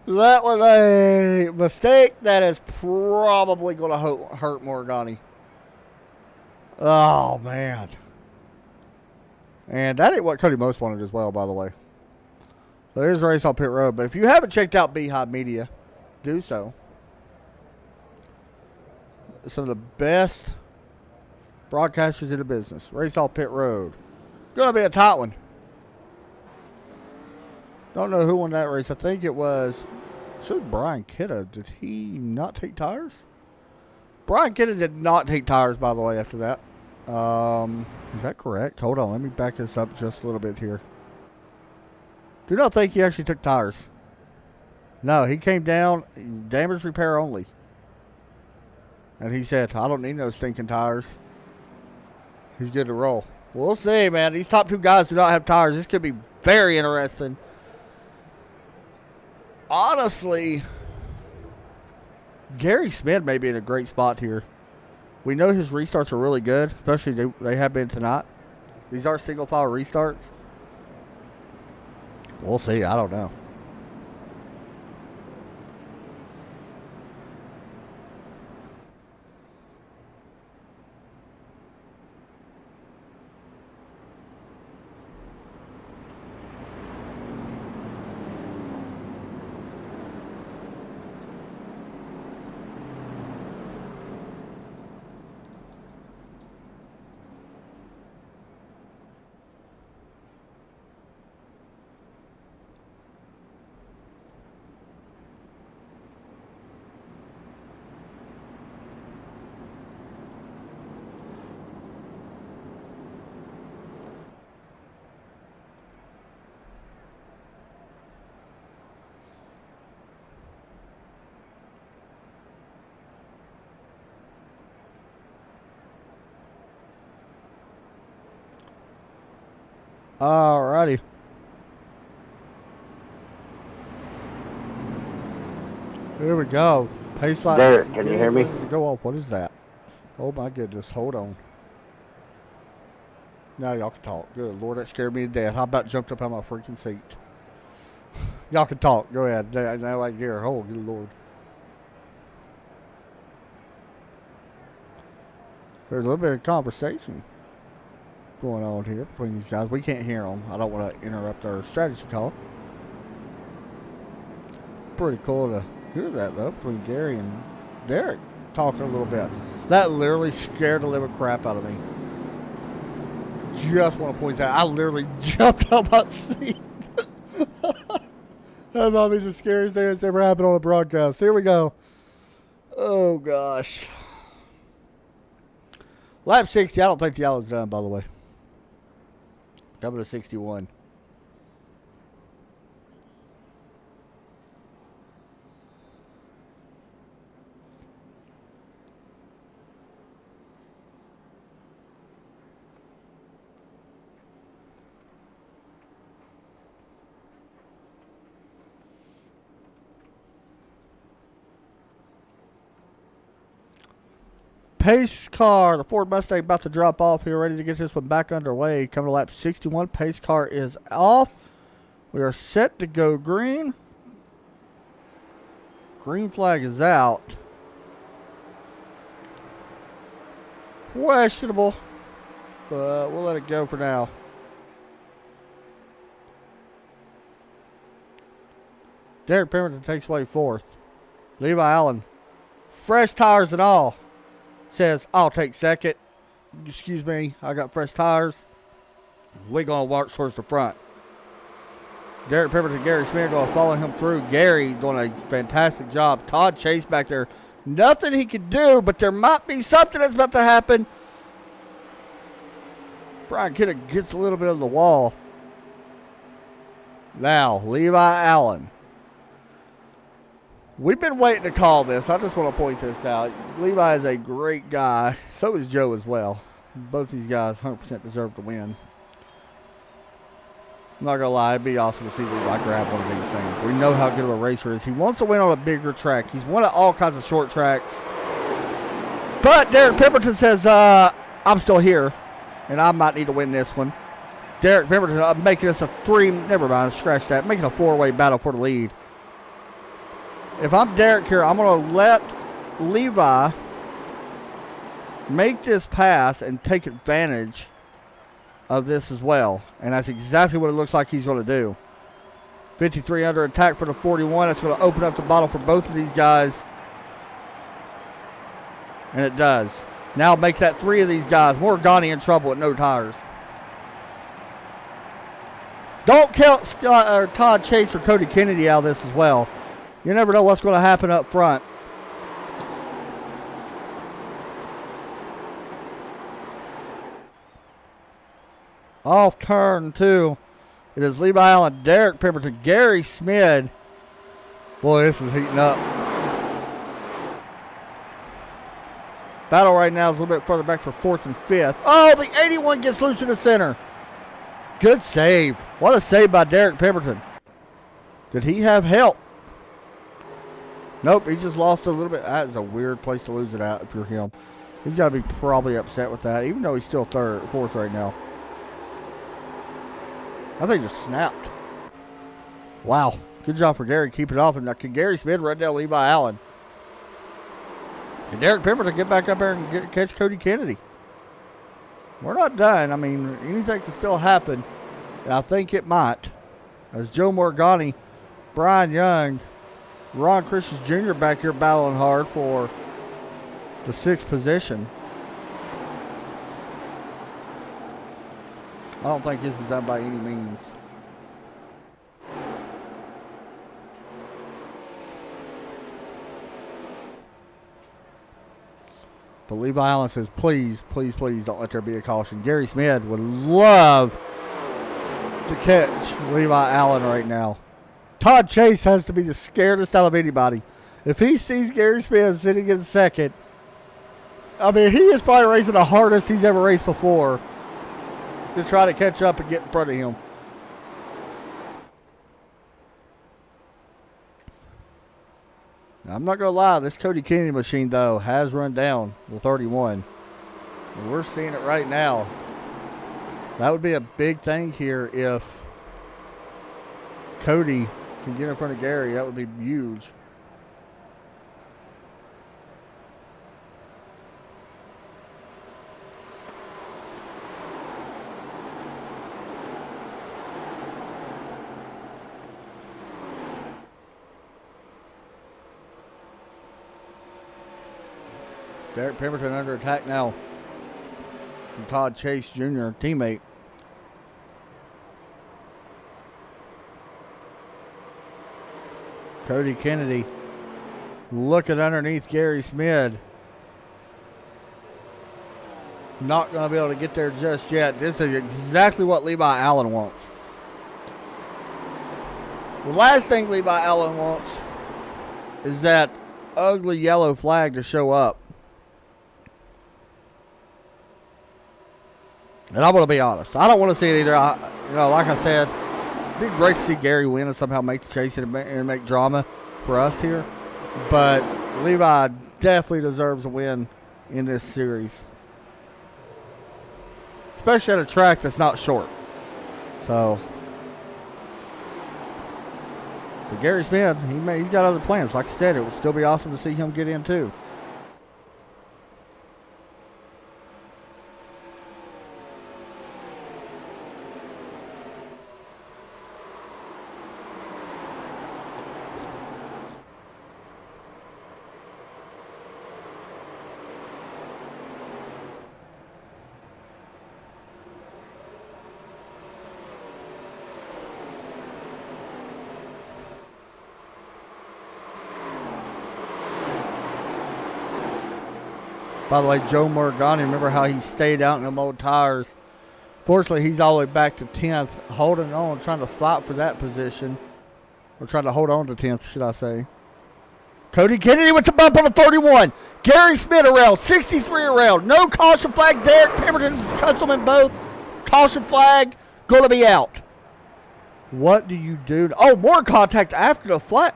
A: That was a mistake that is probably going to hurt Morgani. Oh, man. And that ain't what Cody Most wanted as well, by the way. So here's the race on pit road. But if you haven't checked out Beehive Media, do so. Some of the best broadcasters in the business. Race off pit road. Going to be a tight one. Don't know who won that race. I think it was Brian Kitta. Did he not take tires? Brian Kitta did not take tires, by the way, after that. Is that correct? Hold on. Let me back this up just a little bit here. Do not think he actually took tires. No, he came down, damage repair only. And he said, I don't need no stinking tires. He's good to roll. We'll see, man. These top two guys do not have tires. This could be very interesting. Honestly, Gary Smith may be in a great spot here. We know his restarts are really good, especially they have been tonight. These are single file restarts. We'll see. I don't know. Alrighty. Here we go. Pace line.
C: Derek, can you hear me?
A: Go off. What is that? Oh my goodness. Hold on. Now y'all can talk. Good Lord, that scared me to death. How about jumped up on my freaking seat? Y'all can talk. Go ahead. Now I can hear. Oh, good Lord. There's a little bit of conversation going on here between these guys. We can't hear them. I don't want to interrupt our strategy call. Pretty cool to hear that, though, between Gary and Derek talking a little bit. That literally scared the living crap out of me. Just want to point that. I literally jumped out my seat. That might be the scariest thing that's ever happened on a broadcast. Here we go. Oh, gosh. Lap 60. I don't think the yellow's done, by the way. Double to 61. Pace car, the Ford Mustang about to drop off here, ready to get this one back underway. Coming to lap 61, pace car is off. We are set to go green. Green flag is out. Questionable, but we'll let it go for now. Derek Pemberton takes away fourth. Levi Allen, fresh tires and all, says, I'll take second. Excuse me, I got fresh tires. We're going to walk towards the front. Derek Pemberton, Gary Smith going to follow him through. Gary doing a fantastic job. Todd Chase back there. Nothing he can do, but there might be something that's about to happen. Brian Kidder gets a little bit of the wall. Now, Levi Allen. We've been waiting to call this. I just want to point this out. Levi is a great guy. So is Joe as well. Both these guys 100% deserve to win. I'm not going to lie. It'd be awesome to see Levi grab one of these things. We know how good of a racer he is. He wants to win on a bigger track. He's won at all kinds of short tracks. But Derek Pemberton says, I'm still here, and I might need to win this one. Derek Pemberton making us a never mind, scratch that, making a four-way battle for the lead. If I'm Derek here, I'm going to let Levi make this pass and take advantage of this as well. And that's exactly what it looks like he's going to do. 53 under attack for the 41. That's going to open up the bottle for both of these guys. And it does. Now make that three of these guys. Morgani in trouble with no tires. Don't count Todd Chase or Cody Kennedy out of this as well. You never know what's going to happen up front. Off turn 2. It is Levi Allen, Derek Pemberton, Gary Smith. Boy, this is heating up. Battle right now is a little bit further back for 4th and 5th. Oh, the 81 gets loose in the center. Good save. What a save by Derek Pemberton. Did he have help? Nope, he just lost a little bit. That is a weird place to lose it at if you're him. He's got to be probably upset with that, even though he's still 4th right now. I think just snapped. Wow. Good job for Gary keeping it off. And now can Gary Smith run down Levi Allen? Can Derek Pemberton get back up there and catch Cody Kennedy? We're not done. I mean, anything can still happen. And I think it might. As Joe Morgani, Brian Young, Ron Christians Jr. back here battling hard for the 6th position. I don't think this is done by any means. But Levi Allen says, please, please, please don't let there be a caution. Gary Smith would love to catch Levi Allen right now. Todd Chase has to be the scaredest out of anybody. If he sees Gary Smith sitting in 2nd, I mean, he is probably racing the hardest he's ever raced before to try to catch up and get in front of him. Now, I'm not going to lie, this Cody Kennedy machine, though, has run down the 31. And we're seeing it right now. That would be a big thing here if Cody can get in front of Gary. That would be huge. Derek Pemberton under attack now from Todd Chase Jr., teammate. Cody Kennedy looking underneath Gary Smith. Not going to be able to get there just yet. This is exactly what Levi Allen wants. The last thing Levi Allen wants is that ugly yellow flag to show up. And I'm going to be honest. I don't want to see it either. Like I said, it'd be great to see Gary win and somehow make the chase and make drama for us here. But Levi definitely deserves a win in this series. Especially at a track that's not short. So, but Gary Smith, he's got other plans. Like I said, it would still be awesome to see him get in too. By the way, Joe Morgani, remember how he stayed out in them old tires. Fortunately, he's all the way back to 10th, holding on, trying to fight for that position. Or trying to hold on to 10th, should I say. Cody Kennedy with the bump on the 31. Gary Smith around, 63 around. No caution flag. Derek Pemberton cuts them in both. Caution flag, going to be out. What do you do? Oh, more contact after the flag.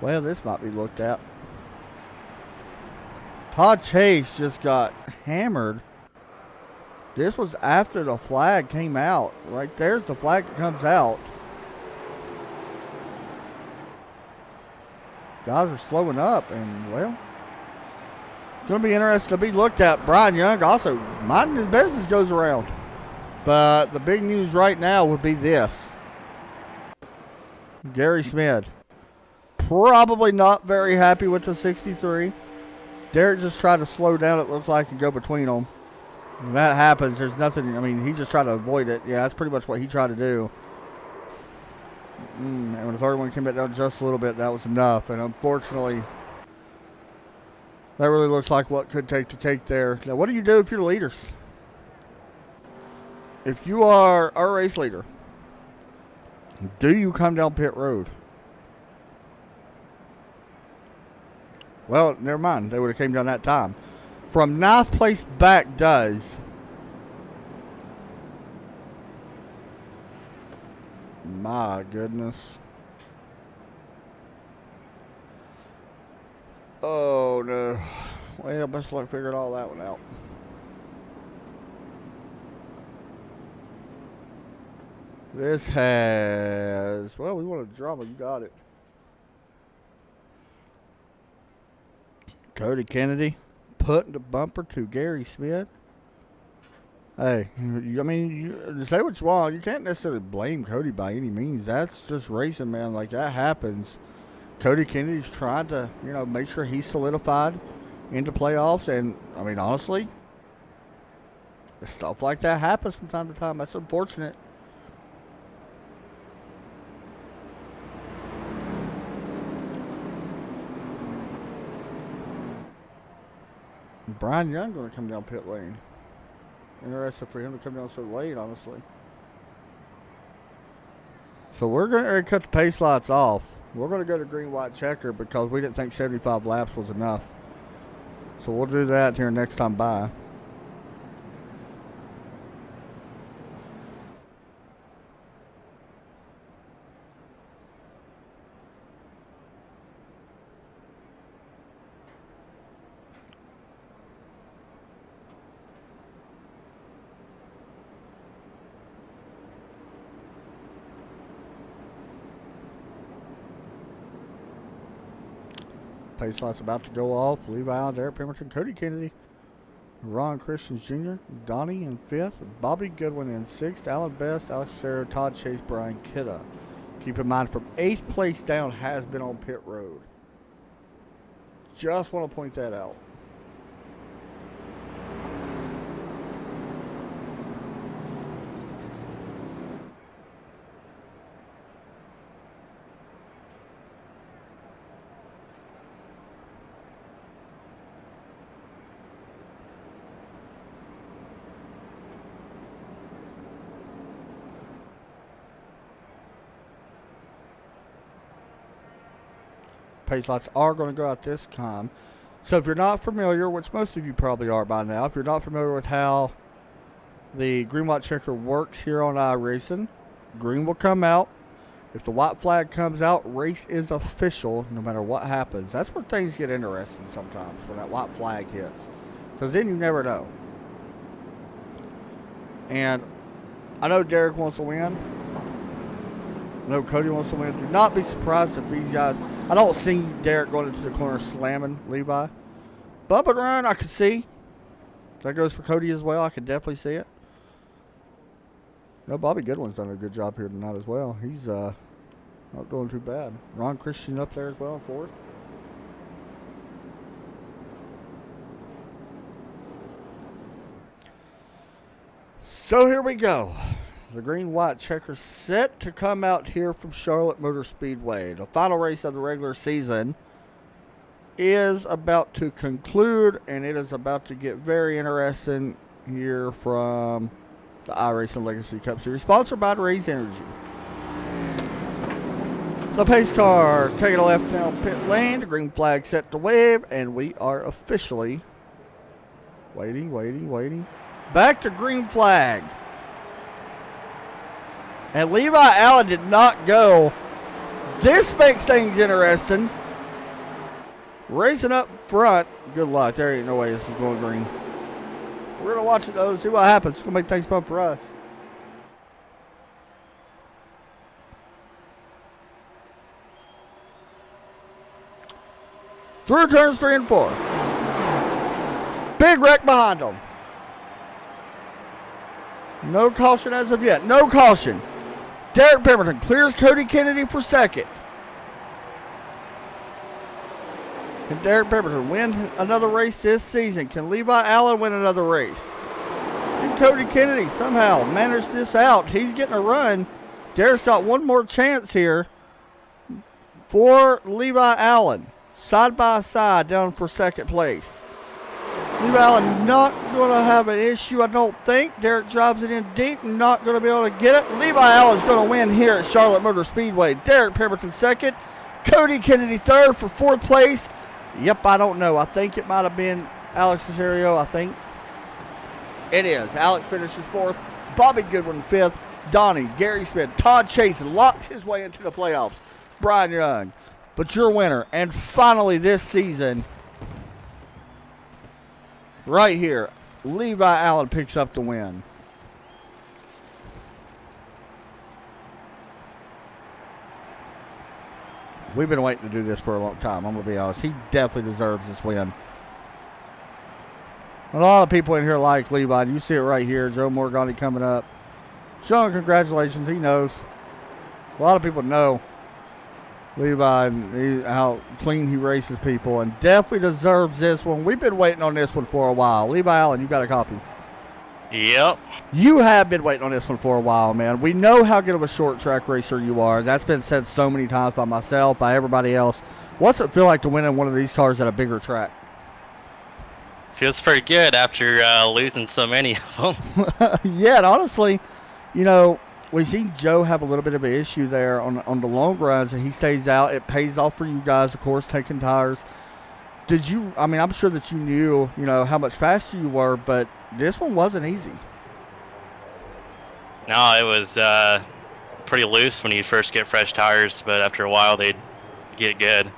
A: Well, this might be looked at. Todd Chase just got hammered. This was after the flag came out. Right there's the flag that comes out. Guys are slowing up, and, well, it's going to be interesting to be looked at. Brian Young also minding his business goes around. But the big news right now would be this. Gary Smith. Probably not very happy with the 63. Derek just tried to slow down, it looks like, and go between them. When that happens, there's nothing, I mean, he just tried to avoid it. Yeah, that's pretty much what he tried to do. And when the 31 came back down just a little bit, that was enough. And unfortunately, that really looks like what could take the cake there. Now, what do you do if you're leaders? If you are a race leader, do you come down pit road? Well, never mind. They would have came down that time. From 9th place back does. My goodness. Oh, no. Well, best luck figuring all that one out. This has... Well, we want a drama. You got it. Cody Kennedy putting the bumper to Gary Smith. Hey, I mean, you say what you want. You can't necessarily blame Cody by any means. That's just racing, man. Like, that happens. Cody Kennedy's trying to, you know, make sure he's solidified into playoffs. And, I mean, honestly, stuff like that happens from time to time. That's unfortunate. Brian Young going to come down pit lane. Interested for him to come down so late, honestly. So we're going to cut the pace lights off. We're going to go to green, white, checker because we didn't think 75 laps was enough. So we'll do that here next time by. Pace light's about to go off. Levi Allen, Derek Pemberton, Cody Kennedy, Ron Christians Jr., Donnie in 5th, Bobby Goodwin in 6th, Alan Best, Alex Serra, Todd Chase, Brian Kidda. Keep in mind, from 8th place down has been on pit road. Just want to point that out. Pace lights are going to go out this time. So if you're not familiar, which most of you probably are by now, if you're not familiar with how the green white checker works here on iRacing, green will come out. If the white flag comes out, race is official no matter what happens. That's where things get interesting sometimes, when that white flag hits. Because then you never know. And I know Derek wants to win. I know Cody wants to win. Do not be surprised if these guys... I don't see Derek going into the corner slamming Levi. Bump and run, I could see. That goes for Cody as well. I could definitely see it. No, Bobby Goodwin's done a good job here tonight as well. He's not doing too bad. Ron Christian up there as well in 4th. So here we go. The green-white checker set to come out here from Charlotte Motor Speedway. The final race of the regular season. is about to conclude, and it is about to get very interesting here from the iRacing Legacy Cup Series, sponsored by RAZE Energy. The pace car taking a left down pit lane. The green flag set to wave, and we are officially waiting. Back to green flag. And Levi Allen did not go. This makes things interesting. Racing up front. Good luck. There ain't no way this is going green. We're going to watch it, though, see what happens. It's going to make things fun for us. Through turns 3 and 4. Big wreck behind them. No caution as of yet. No caution. Derek Pemberton clears Cody Kennedy for second. Can Derek Pemberton win another race this season? Can Levi Allen win another race? Can Cody Kennedy somehow manage this out? He's getting a run. Derek's got one more chance here for Levi Allen. Side by side down for second place. Levi Allen not going to have an issue, I don't think. Derek drives it in deep, not going to be able to get it. Levi Allen's going to win here at Charlotte Motor Speedway. Derek Pemberton second. Cody Kennedy third for fourth place. Yep, I don't know. I think it might have been Alex Rosario, I think. It is. Alex finishes fourth. Bobby Goodwin fifth. Donnie, Gary Smith, Todd Chase locks his way into the playoffs. Brian Young. But your winner, and finally this season, right here, Levi Allen picks up the win. We've been waiting to do this for a long time, I'm going to be honest. He definitely deserves this win. A lot of people in here like Levi. You see it right here. Joe Morgani coming up. Sean, congratulations. He knows. A lot of people know Levi and how clean he races people, and definitely deserves this one. We've been waiting on this one for a while. Levi Allen, you got a copy.
C: Yep.
A: You have been waiting on this one for a while, man. We know how good of a short track racer you are. That's been said so many times by myself, by everybody else. What's it feel like to win in one of these cars at a bigger track?
C: Feels pretty good after losing so many of them.
A: Yeah, and honestly, you know, we see Joe have a little bit of an issue there on the long runs, and he stays out. It pays off for you guys, of course, taking tires. Did you, I mean, I'm sure that you knew, how much faster you were, but this one wasn't easy.
C: No, it was pretty loose when you first get fresh tires, but after a while they'd get good.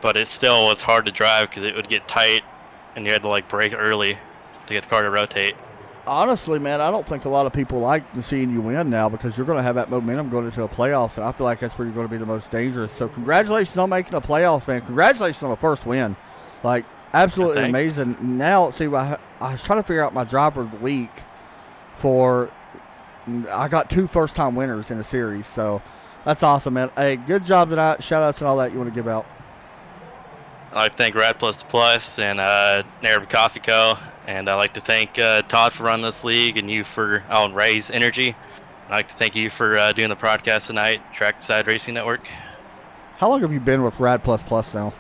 C: But it still was hard to drive because it would get tight, and you had to, brake early to get the car to rotate.
A: Honestly, man, I don't think a lot of people like seeing you win now because you're going to have that momentum going into the playoffs, and I feel like that's where you're going to be the most dangerous. So congratulations on making the playoffs, man. Congratulations on the first win. Absolutely amazing. Now, let's see, I was trying to figure out my driver of the week I got 2 first-time winners in a series, so that's awesome, man. Hey, good job tonight. Shout-outs and all that you want to give out.
C: I'd like to thank Rad Plus Plus and Narrative Coffee Co. And I'd like to thank Todd for running this league and you for RAZE Energy. I'd like to thank you for doing the podcast tonight, Trackside Racing Network.
A: How long have you been with Rad Plus Plus now?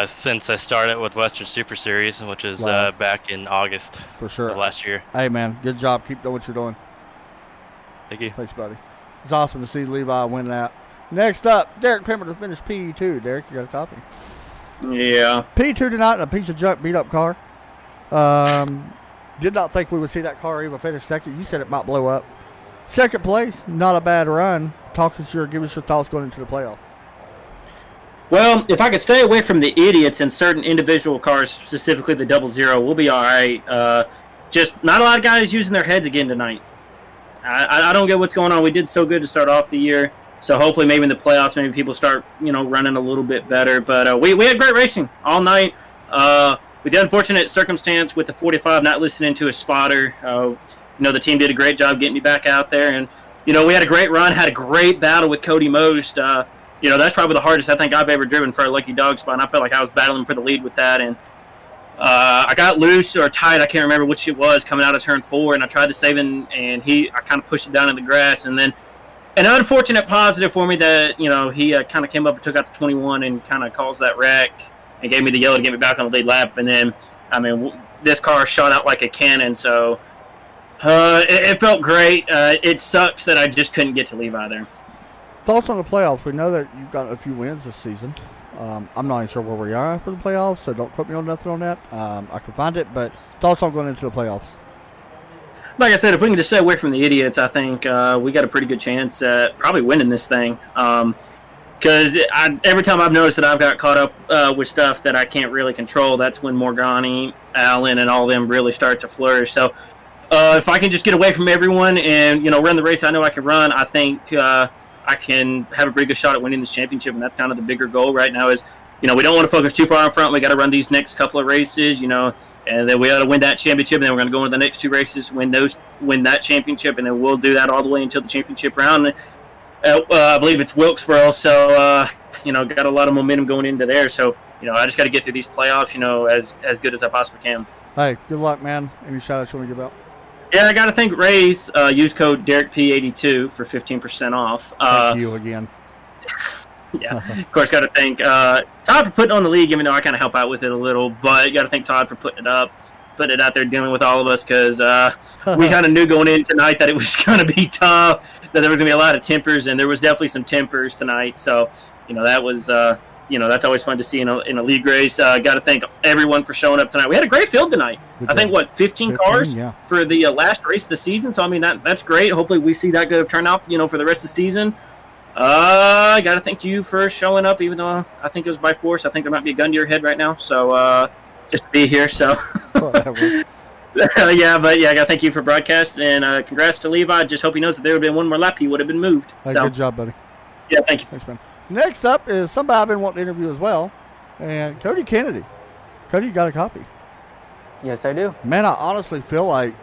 C: Since I started with Western Super Series, which is back in August
A: for sure
C: of last year.
A: Hey, man, good job. Keep doing what you're doing.
C: Thank you.
A: Thanks, buddy. It's awesome to see Levi win that. Next up, Derek Pemberton finished P2. Derek, you got a copy?
B: Yeah.
A: P2 tonight in a piece of junk beat-up car. Did not think we would see that car even finish second. You said it might blow up. Second place, not a bad run. Give us your thoughts going into the playoffs.
B: Well, if I could stay away from the idiots in certain individual cars, specifically the 00, we'll be all right. Just not a lot of guys using their heads again tonight. I don't get what's going on. We did so good to start off the year. So hopefully maybe in the playoffs, maybe people start, running a little bit better. But we had great racing all night. With the unfortunate circumstance with the 45 not listening to a spotter, the team did a great job getting me back out there. And, we had a great run, had a great battle with Cody Most. That's probably the hardest I think I've ever driven for a lucky dog spot. And I felt like I was battling for the lead with that. And I got loose or tight. I can't remember which it was coming out of turn 4. And I tried to save him, and I kind of pushed it down in the grass. And then an unfortunate positive for me that he kind of came up and took out the 21 and kind of caused that wreck and gave me the yellow to get me back on the lead lap. And then, this car shot out like a cannon, so it felt great. It sucks that I just couldn't get to Levi there.
A: Thoughts on the playoffs? We know that you've got a few wins this season. I'm not even sure where we are for the playoffs, so don't quote me on nothing on that. I can find it, but thoughts on going into the playoffs?
B: Like I said, if we can just stay away from the idiots, I think we got a pretty good chance at probably winning this thing. Because every time I've noticed that I've got caught up with stuff that I can't really control, that's when Morgani, Allen, and all of them really start to flourish. So if I can just get away from everyone and run the race I know I can run, I think I can have a pretty good shot at winning this championship. And that's kind of the bigger goal right now is, we don't want to focus too far in front. We got to run these next couple of races, and then we got to win that championship, and then we're going to go into the next two races, win that championship, and then we'll do that all the way until the championship round. I believe it's Wilkesboro, so got a lot of momentum going into there. So I just got to get through these playoffs, as good as I possibly can.
A: Hey, good luck, man. Any shout outs you want to give out?
B: Yeah, I got to thank RAZE. Use code DerekP82 for 15% off.
A: Thank you again.
B: Yeah, of course, got to thank Todd for putting on the league, even though I kind of help out with it a little. But got to thank Todd for putting it out there, dealing with all of us, because we kind of knew going in tonight that it was going to be tough, that there was going to be a lot of tempers, and there was definitely some tempers tonight. So, that was, that's always fun to see in a league race. Got to thank everyone for showing up tonight. We had a great field tonight. I think, 15 cars for the last race of the season. So, that's great. Hopefully we see that good of turnout, for the rest of the season. I got to thank you for showing up, even though I think it was by force. I think there might be a gun to your head right now. So, just to be here. So,
A: Whatever.
B: I got to thank you for broadcast, and congrats to Levi. Just hope he knows that there would have been one more lap, he would have been moved.
A: Hey,
B: so,
A: good job, buddy.
B: Yeah, thank you.
A: Thanks, man. Next up is somebody I've been wanting to interview as well, and Cody Kennedy. Cody, you got a copy?
D: Yes, I do.
A: Man, I honestly feel like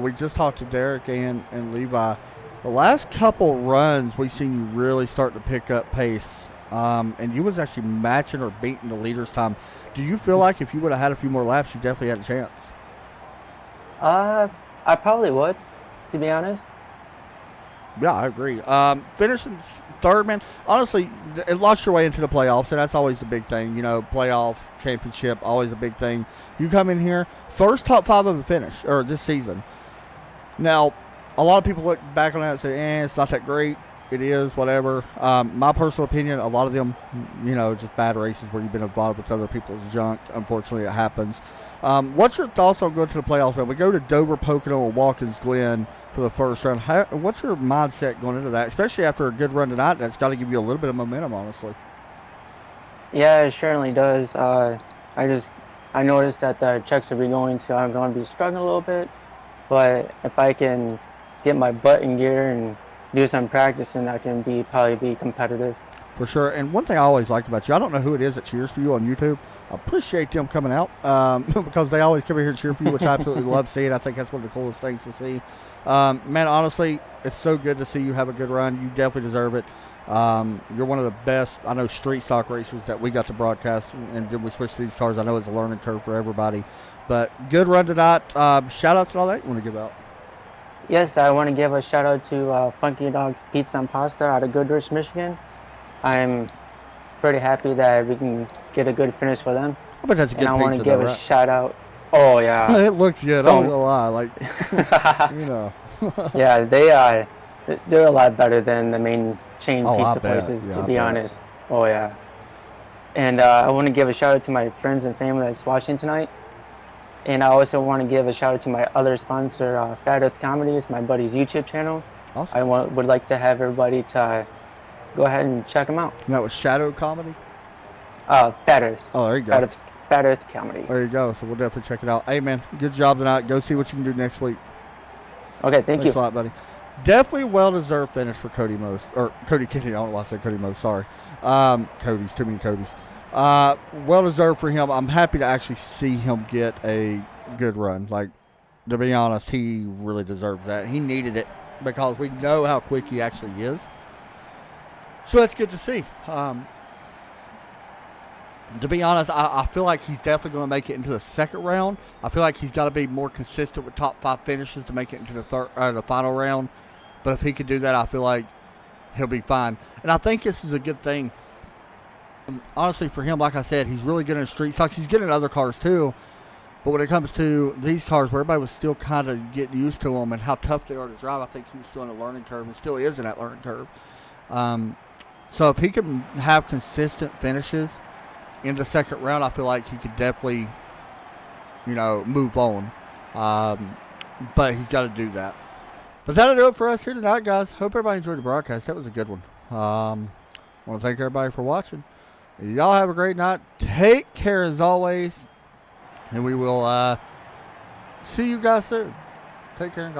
A: we just talked to Derek and Levi. The last couple runs, we've seen you really start to pick up pace, and you was actually matching or beating the leader's time. Do you feel like if you would have had a few more laps, you definitely had a chance?
D: I probably would, to be honest.
A: Yeah, I agree. Finishing third, man, honestly, it locks your way into the playoffs, and that's always the big thing. Playoff, championship, always a big thing. You come in here, first top 5 of the finish, or this season. Now, a lot of people look back on that and say, it's not that great. It is, whatever. My personal opinion, a lot of them, just bad races where you've been involved with other people's junk. Unfortunately, it happens. What's your thoughts on going to the playoffs, man? We go to Dover, Pocono, and Watkins Glen for the first round. What's your mindset going into that, especially after a good run tonight? That's got to give you a little bit of momentum, honestly.
D: Yeah, it certainly does. I noticed that the checks are going to, I'm going to be struggling a little bit, but if I can get my butt in gear and do some practicing, I can probably be competitive.
A: For sure. And one thing I always like about you, I don't know who it is that cheers for you on YouTube. I appreciate them coming out because they always come in here and cheer for you, which I absolutely love seeing. I think that's one of the coolest things to see. Man, honestly, it's so good to see you have a good run. You definitely deserve it. You're one of the best, I know, street stock racers that we got to broadcast, and then we switched to these cars. I know it's a learning curve for everybody. But good run tonight. Shout outs and all that you want to give out?
D: Yes, I want to give a shout out to Funky Dog's Pizza and Pasta out of Goodrich, Michigan. I'm pretty happy that we can get a good finish for them.
A: I bet that's a good
D: and I
A: pizza,
D: want to give
A: though,
D: a
A: right?
D: shout out. Oh yeah,
A: it looks good.
D: So,
A: I'm gonna lie,
D: yeah, they're a lot better than the main chain pizza places, to be honest. Oh yeah, and I want to give a shout out to my friends and family that's watching tonight. And I also want to give a shout out to my other sponsor, Fat Earth Comedy. It's my buddy's YouTube channel.
A: Awesome.
D: I would like to have everybody to go ahead and check him out.
A: And that was Shadow Comedy?
D: Fat Earth.
A: Oh, there you go.
D: Fat Earth Comedy.
A: There you go. So we'll definitely check it out. Hey, man, good job tonight. Go see what you can do next week.
D: Okay, thank you.
A: Thanks a lot, buddy. Definitely well-deserved finish for Cody Most. Or Cody Kennedy. I don't know why I said Cody Most. Sorry. Cody's. Too many Codys. Well-deserved for him. I'm happy to actually see him get a good run. Like, to be honest, he really deserves that. He needed it because we know how quick he actually is. So that's good to see. To be honest, I feel like he's definitely going to make it into the second round. I feel like he's got to be more consistent with top 5 finishes to make it into the final round. But if he could do that, I feel like he'll be fine. And I think this is a good thing. Honestly, for him, like I said, he's really good in street stocks. He's good in other cars too. But when it comes to these cars, where everybody was still kind of getting used to them and how tough they are to drive, I think he was still in a learning curve and still is in that learning curve. So if he can have consistent finishes in the second round, I feel like he could definitely, move on. But he's got to do that. But that'll do it for us here tonight, guys. Hope everybody enjoyed the broadcast. That was a good one. I want to thank everybody for watching. Y'all have a great night. Take care as always. And we will see you guys soon. Take care.